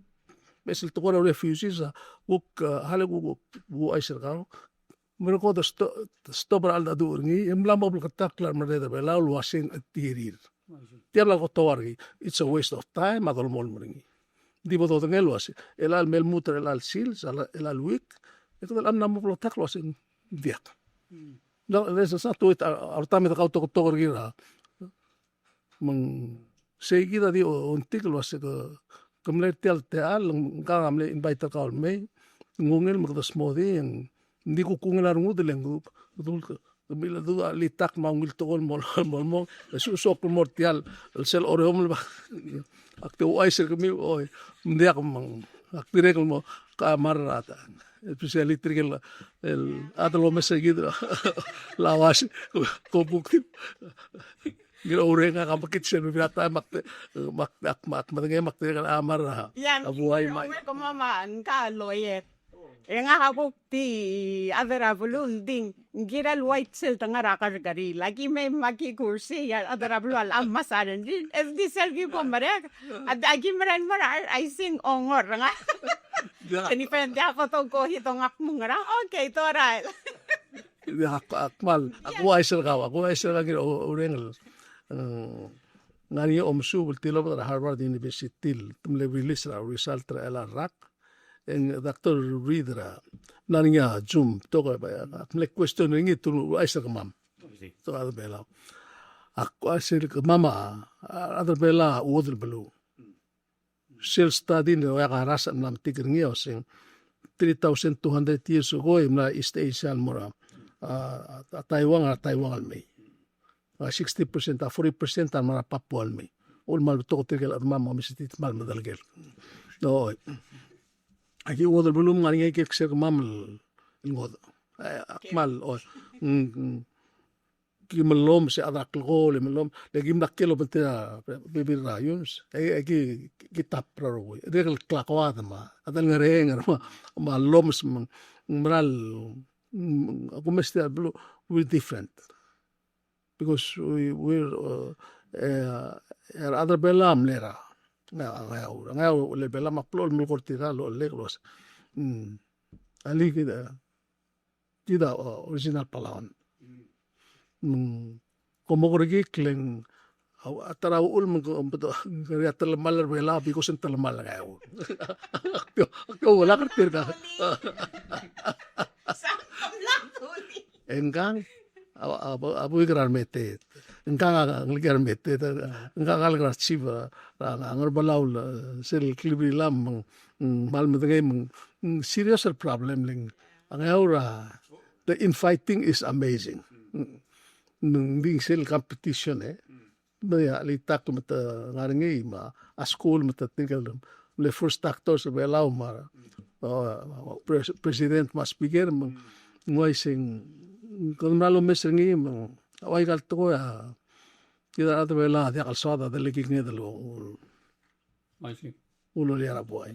veces to go refugees uk halagu ay sergao pero ko the stop al da durni imla mo kataklar mareda bela lo asin tirir tiarla kotoargi it's a waste of time adol mol mringi di bodo ngelo asi el al mel muter el al sils el al week eto el amna mo taklo asin diak no there's not to it artame da kotoargi ra mong seguida di un tiklo asi ko kumle tial teal ngamle invite ka me ngungel mo da smodi ndi ko kungelar ngudeleng dul bila du litak maungil tokol mol susok mortial el sel oreom akte oiser kemi oi ndia mang aktirek mo kamarata especially trigel el atlo meseguido lawas ko bukti gira orenga kamakit sen birata makte makte amar abuay mai ko mama ka loyet nga habok ti adara bulun ding giral white cell tangara kargari lagi may makikursi ya adara bulal amasaran din es di selgi ko marek ad agi maran marar I sing ongor nga tinipende ako to ko hitong akmong nga okay to right akmal ako ay serga giro orengel ngani omsu bultilo da Harvard University tumle release ra result ra ela rak en doctor Reader nanya zoom toka ba akle question ngi tu aisa kamam to ada bela aku asir ke mama ada bela udel belu self study no ya rasa nam tigir ngi osing 3200 years ago na East Asia mora Taiwan me 60% 40% mara Papua me ul mal to tigel mama misit mal madalgel no aquí hubo del volumen alguien que ser mamal ingod akmal o kimalom se adak gol melom lagi nakelo betera bibir rayons aquí kitab pro regel klakwad ma adal ngareng ma loms mral aku mesti blue we different because we're other belam lera ngau le bela maplol mo cortira lo leglos ali kita original Palauan como gorgi kleng atara ul mo beto ngari atalamal bela because entalamal ngau ko wala kartir ka enggang abu igramete enggang igramete enggang algrasiva angar balaul sel klibri lam mal medengay serious problem ling ang aura the infighting is amazing nung ding sel competition Baya litak mata ngaringi ma a school mata tinggal le first actors belaw ma president mas speaker Ngoy sing kung malo mesringi mo away kalto ko ya kita ato bela dia kalsada dele kikne delo I see. ulo liara boy.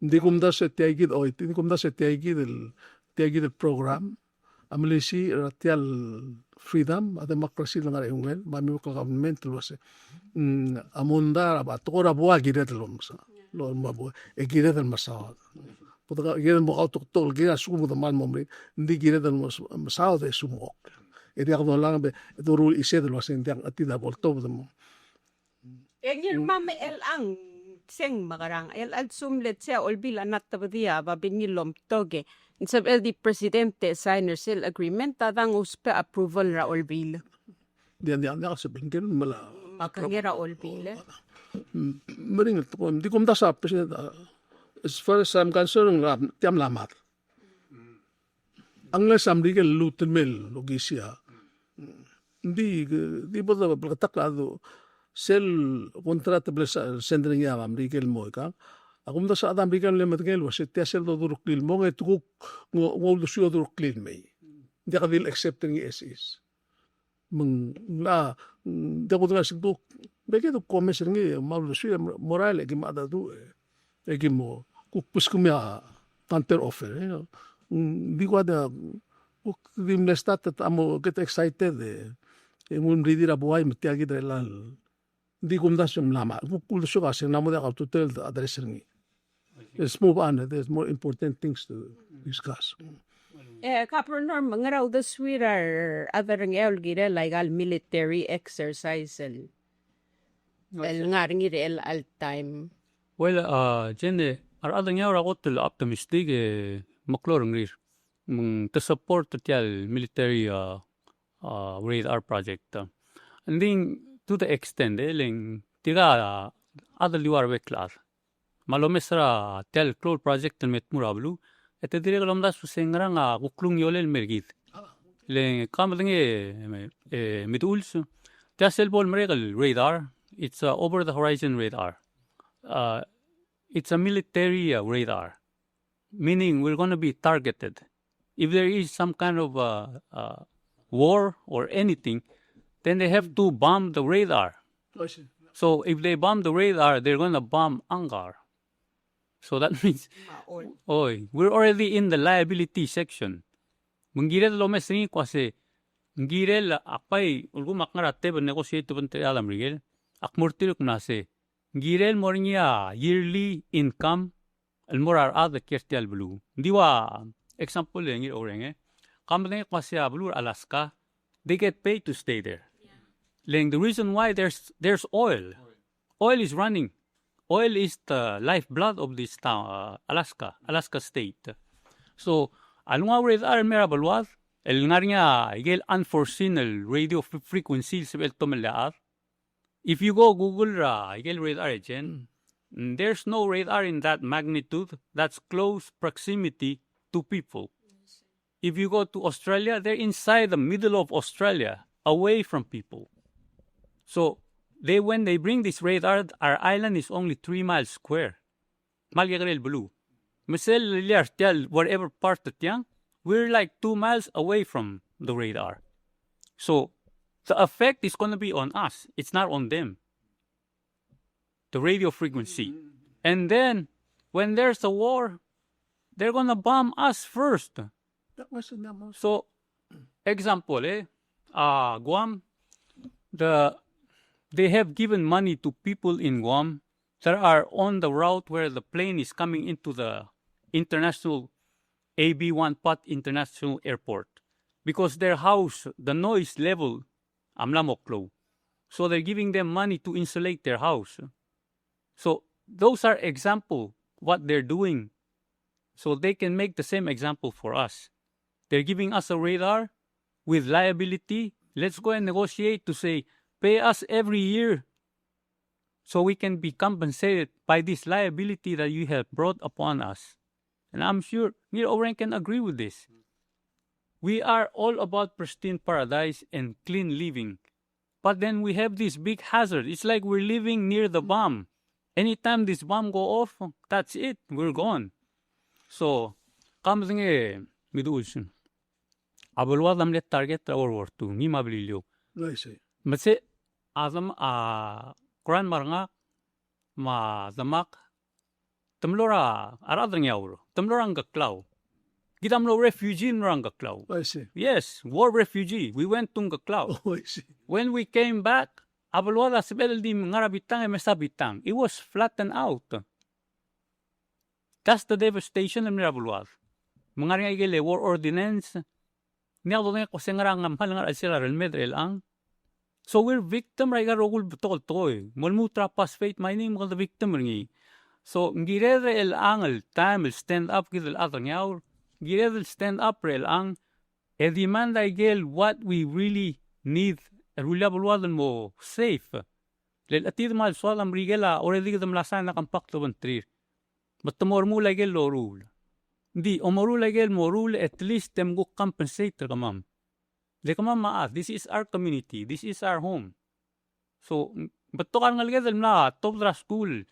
Hindi kumda sa tiagid hindi kumda sa tiagid el program amlisi ratial freedom at democracy lang ay ungel mami ko government lo se amunda ba to ra boa giret lo masa lo mabo e giret el masa puta giret mo auto tol giret sumo da mal momri hindi giret el masa de sumo e dia ko lang be to rule ise de lo se ndiang atida volto mo Engir mame el ang seng magarang el al sumlet siya olbil anat tabadia babinilom toge insab el di presidente signer sil agreement tadang uspe approval ra olbil dia sa bingken mala makangira olbil mering to di kom da sa president as far as I'm concerned tiam lamat unless I'm legal lutin mel logisia di boda bertak lado sel kontrata blesa sendring ya am legal mo ka akum da sa adam legal le matgel was tia sel do duruk mo ngetuk ngo do sio duruk lil me di ka vil accepting is meng la da ko da sigduk beke do commerce ngi mal do sio moral e gimada do e gimo kukpus kumya counter offer di ko da kuk dim nestat amo get excited e mun ridira buhay mtiagi drelal di kumda siyang lama. Kung siya kasi namo da to tell the address ngi. Let's move on. There's more important things to discuss. Kapro norm mga raw the sweeter other ng gire legal military exercise el nga ringir el al time. Well, jende aradang yaw rakot optimistic maklorong rir. To support the military radar project. And then to the extent ling tiga other liwar we class malomesra tel cloud project met murablu ete dire lomda susengra nga kuklung yolel mergit le kamdenge miduls tasel bol miracle radar it's a over the horizon radar it's a military radar meaning we're going to be targeted if there is some kind of war or anything then they have to bomb the radar. So if they bomb the radar, they're going to bomb ANGUAR. So that means, we're already in the liability section. Mengirel lo mesri kwase, ngirel akpay ulgumak ngarate ba negotiate ban te alam rigel, akmurtil kunase, ngirel mornya yearly income, almorar ada kertial blue. Diwa example ngir orenge, kamne kwase blue Alaska, they get paid to stay there. The reason why there's oil. Oil is running. Oil is the lifeblood of this town, Alaska state. So, alunga radar merabalwad, el ngarnya igel unforeseen el radio frequency sebel tomelaar. If you go Google igel radar again, there's no radar in that magnitude. That's close proximity to people. If you go to Australia, they're inside the middle of Australia, away from people. So when they bring this radar, our island is only 3 miles square. Malgagrel blue. Misel tell whatever part of Tiang, we're like 2 miles away from the radar. So the effect is going to be on us. It's not on them. The radio frequency. And then when there's a war, they're going to bomb us first. So example, Guam, they have given money to people in Guam that are on the route where the plane is coming into the international AB-1 Pot International Airport because their house, the noise level, amlamoklo. So they're giving them money to insulate their house. So those are example what they're doing. So they can make the same example for us. They're giving us a radar with liability. Let's go and negotiate to say, pay us every year so we can be compensated by this liability that you have brought upon us. And I'm sure NGIRCHOUREng can agree with this. We are all about pristine paradise and clean living. But then we have this big hazard. It's like we're living near the bomb. Anytime this bomb go off, that's it. We're gone. So, kamsenge miduulsun. Abulwad am let target World War II. Ni mabilio. I see. Mase azam Quran maranga ma zamak temlora aradang yauro. Temlora ngaklaw. Gitamlo refugee ngaklaw. I see. Yes, war refugee. We went to ngaklaw. Oh, I see. When we came back, abulwada sebel di ngarabitang e mesabitang. It was flattened out. That's the devastation of Mirabulwad. Mga nga war ordinance. Niya doon nga kasi nga nga mahal nga sila relmedrel ang. So we're victim right garogul betol toy. Mulmutra phosphate mining mga the victim ringi. So ngirere el ang time stand up gidel atang yaur. Girere stand up rel ang. E demanda igel what we really need. Erulabulwad mo safe. Lel atid mal swal am rigela already gidam lasan na kampakto bantrir. But the more mula igel lo rule. Di, omorula igel mo rule at least them go compensate ka ma'am. Like ma'am maat, this is our community, this is our home. So, but to kan ngalgedel na, top dra school,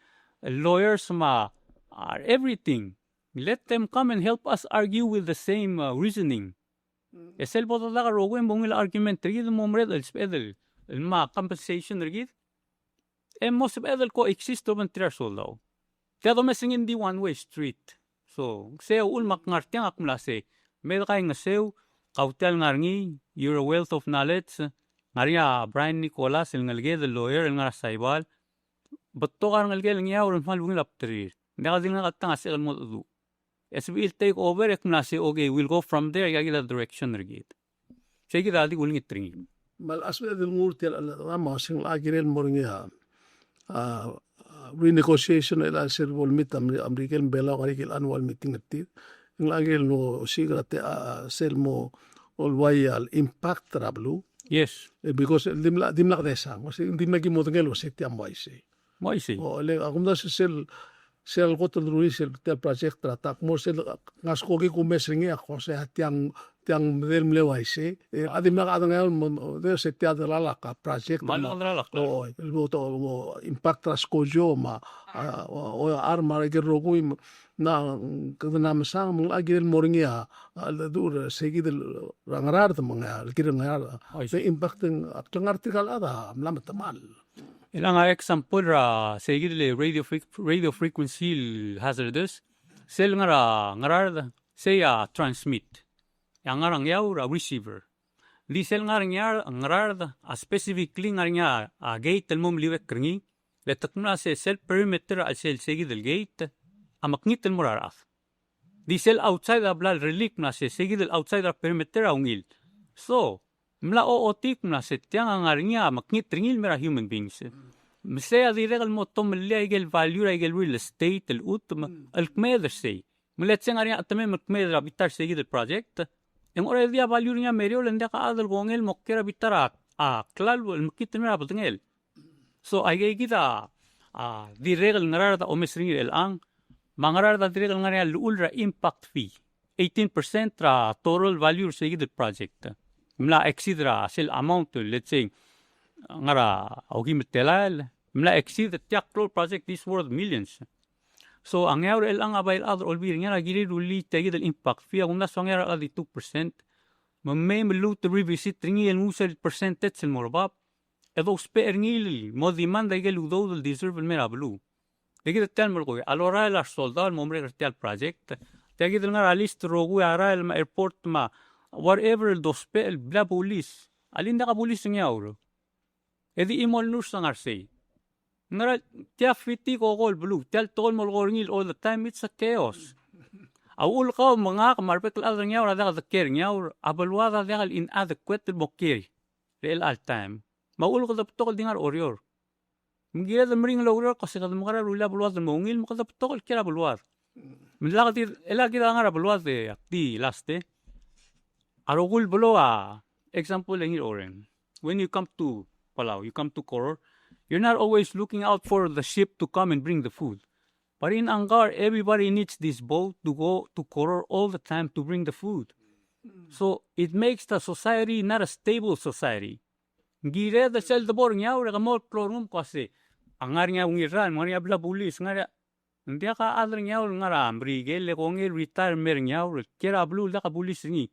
lawyers ma, are everything. Let them come and help us argue with the same reasoning. Esel po talaga rogo yung bungil argument, rigid mo mred al spedel, ma compensation rigid. Mo spedel ko exist to ban tirasul daw. Kaya do mesing in the one-way street. So, seo ulmak ngartiang akumlase. Medo kay nga seo, kautel ngarngi, you're a wealth of knowledge. Ngaria Brian Nicolas, el ngalge, the lawyer, el ngara saibal. But to kar ngalge, el ngiya, ulan malbungil aptrir. Hindi ka din nga katang asik al mo tudu. As we'll take over, akumlase, okay, we'll go from there, yagi the direction rigid. Sige dati uling itringin. Mal asbedel ngurtel rama sing agirel moringa. Renegotiation ila sir volmit American bela karikil annual meeting natin ng lagil no sigrate sel mo all impact trablu Yes. because dimla kdesa kasi dimla gimotengel o seti amwaisi Mo isi. o le akumda sel kotol ruis sel project tratak mo sel ngaskogi kumesringi ako sa tiang del mlewaisi adimla kadang mo de seti adala ka project Malak. o mo impact raskojo ma o arma gerrogu na kada masang mong agil moringia dur segidel rangarar mga kirang the impact ng article ada amlam tamal. Ilang example ra segidle radio frequency hazardous sel ngarar say transmit. Yang ngarang yaw receiver. Di sel ngarang ngarar specifically ngarang gate el mom liwek kringi. Letak mo na sel perimeter al sel segidel gate amaknit el muraras. Di sel outside ablal relic na segidel outside perimeter aungil. So, mla ootik na tiang ngarang maknit ringil mera human beings. Masaya di regal mo tom liya igel value igel real estate el utma el kmeder say. Mulet seng ngarang atame makmeder abitar segidel project. Yung already value niya merio lenda ka adal gongel mokkera bitarat klal makita mera batengel. So ay kita di regal ngarada o mesring el ang mangarada di regal ngara ultra impact fee 18% ra total value sa the project. Mla exceed ra sel amount let's say ngara ogi metelal mla exceed the total project is worth millions. So ang yaw el ang abayl other olbir nga gili ruli tegi del impact fee kung naso nga adi 2%. Mamay malut revisit ringi el musel percentage el morbab. Edo sper ngili mo demanda igel udo del deserve el mera blue. Degi tel mo ko alora el soldado el momre tel project. Tegi del nga list rogu ara el airport ma whatever el dospe el bla police. Alinda ka police nga oro. Edi imol nus nga say. Ngara tia fiti ko kol blue tel tol mo gorngil all the time it's a chaos. Awul ka mga kamarpek la nga ora da care nga ora abalwada dagal inadequate mo care. Real all time. Maul ko daptokol dingar orior. Mgira da mring logro kasi kada mo kara rula bulwad mo ngil mo kada daptokol kira bulwad. Milakati elagi da nga bulwad de akti laste. Arogul bulo example ngil oren. When you come to Palau, you come to Koror, you're not always looking out for the ship to come and bring the food. But in Angar, everybody needs this boat to go to Koror all the time to bring the food. So it makes the society not a stable society. Gire da sel the boring yaw rega mol plorum kasi angar nga ungiran ngari abla bulis ngara ndia ka adr yaw ngara ambrige le kongi retire mer yaw kera blu da ka bulis ni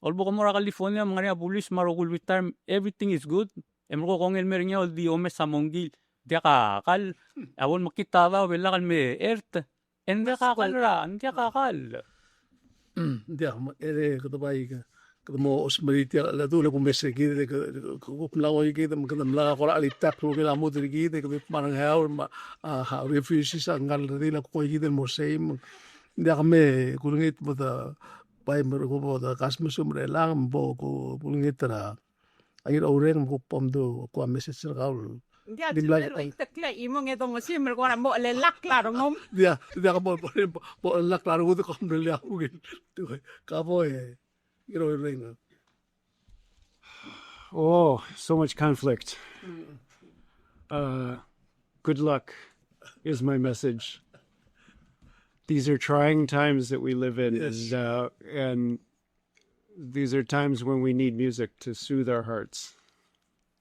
Olbo ko mora California mga rin pulis marokul with time everything is good. Emro ko kong elmer niya di ome sa monggil. Dia kakal. Awon makita daw wala kan me earth. Hindi kakal ra, hindi kakal. Dia katabay ka. Mo osmariti la dule kung mese gide ko mlawo gide mo kadam la ko ali tap ko la mo diri gide ko parang haur ha refugees ang ngal dila ko gide mo same dia kame kulungit mo da pai mo ko da kasmusum re lang bo ko kulungit ra ayir oreng ko pomdo ko message ra kaul Dia itakla imo ngetong simmer ko mo lelak klaro ngom. dia ka bo la klaro ko ko mle ako gid ka bo ring. Oh, so much conflict. Good luck is my message. These are trying times that we live in, Yes. and these are times when we need music to soothe our hearts.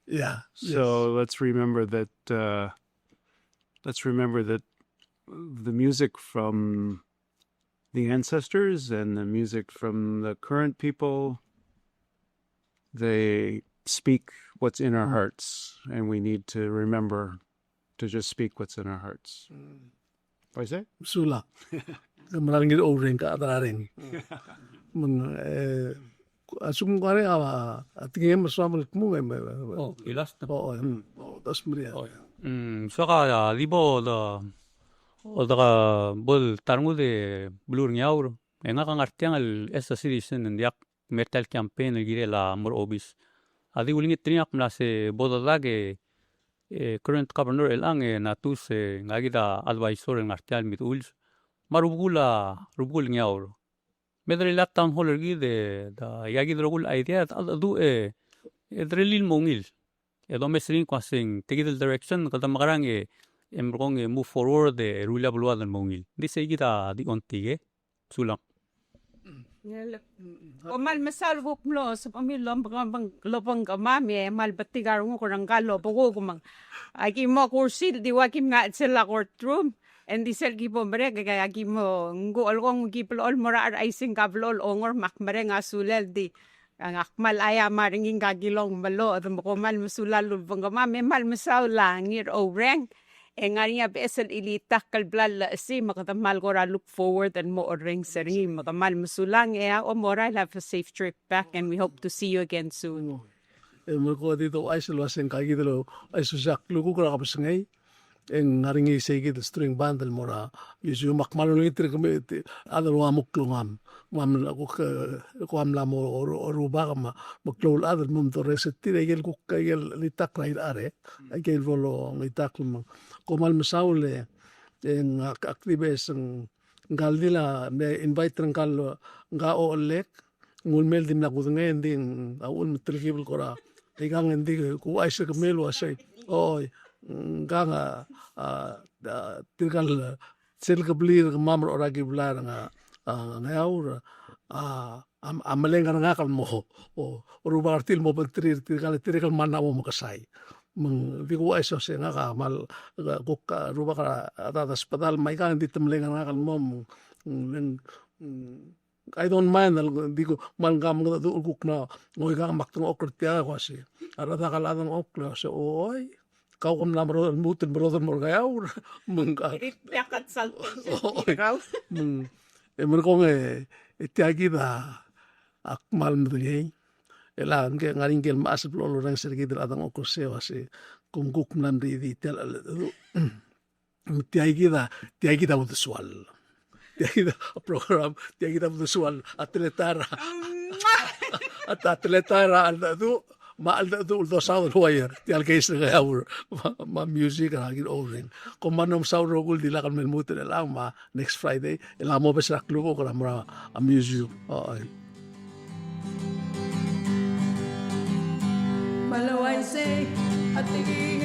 Yeah. So let's remember that. The music from the ancestors and the music from the current people, they speak what's in our hearts, and we need to remember to just speak what's in our hearts. What is it? Sula. Maraming oreng ka rin. Asum ko rin tingin mo sa mga mo Oh, ilas na. tas mria. Saka libo da odaga bol tarngude blur nyaur. Nga kang artiang al esa citizen ndiak metal campaign el gire la mor obis. Adi ulingit triak na se bodadage current governor el ang natus ngagida advisor en artial mit uls. Rubgul nyaur. Medre la town hall gide da yagi drogul idea du drelil mongil. Edo mesrin kwasing tigidel direction kada makarang emrong move forward rula bulwa dan mongil. Di say kita di ontige sulang. Mal masal wop lo sa pamilya bang lobang kamami mal batigar ko rang galo bugo kumang. Aki mo kursil di wakim nga sila courtroom. And di sel gibo mere kaya gimo ngo algong giplo mora ay sing kablol ongor makmare nga sulel di ang akmal aya maringing gagilong malo at mo mal musulal lubang kamami mal masaw langir oreng. Ngariya besel ilita kalblal si makatamal ko ra look forward and mo oreng seri makamal musulang o mora have a safe trip back and we hope to see you again soon. Mo ko dito ay silwasen kagi dilo ay susak lugo ko kapasngay. En ngaringi segi the string band del mora yusu makmal ni tri kami ada wa muklungam mam ko am la mo ruba ma muklul ada mum to resetti gel ko gel litak raid are gel volo litak ko mal masaule en actives ngaldila me invite ngal nga olek ngulmel dim na kudngen din awul mitrikibul kora tigang ndi ko ay sa kamelo asay oy nga tirgal sel kablir mamro oragi blar nga ngaur amalenga nga kal mo o rubar til mo pagtrir tirgal mana mo makasay mang digo ay so nga ka mal kuk ruba ka ata hospital may ka hindi tamlenga nga kal mo I don't mind digo man gam nga kuk na ngoy ka maktong okrtia kasi arada kaladang oklo so oy kau kam namro mutin brother mo gayaw mengka Yakat sal. merkong tiagi da akmal mdgey ela ngaring gel mas lolo rang sergi dradang okose wase kungkuk nam di tel tiagi da Udesuall tiagi da program tiagi da Udesuall atletara alda du ma alda du do saud hoyer ti alkeis nga hour ma music agin oren ko manom saud rogul dila kan melmut la ma next Friday ela mo besrak lugo ko ra a music Malaway say atigi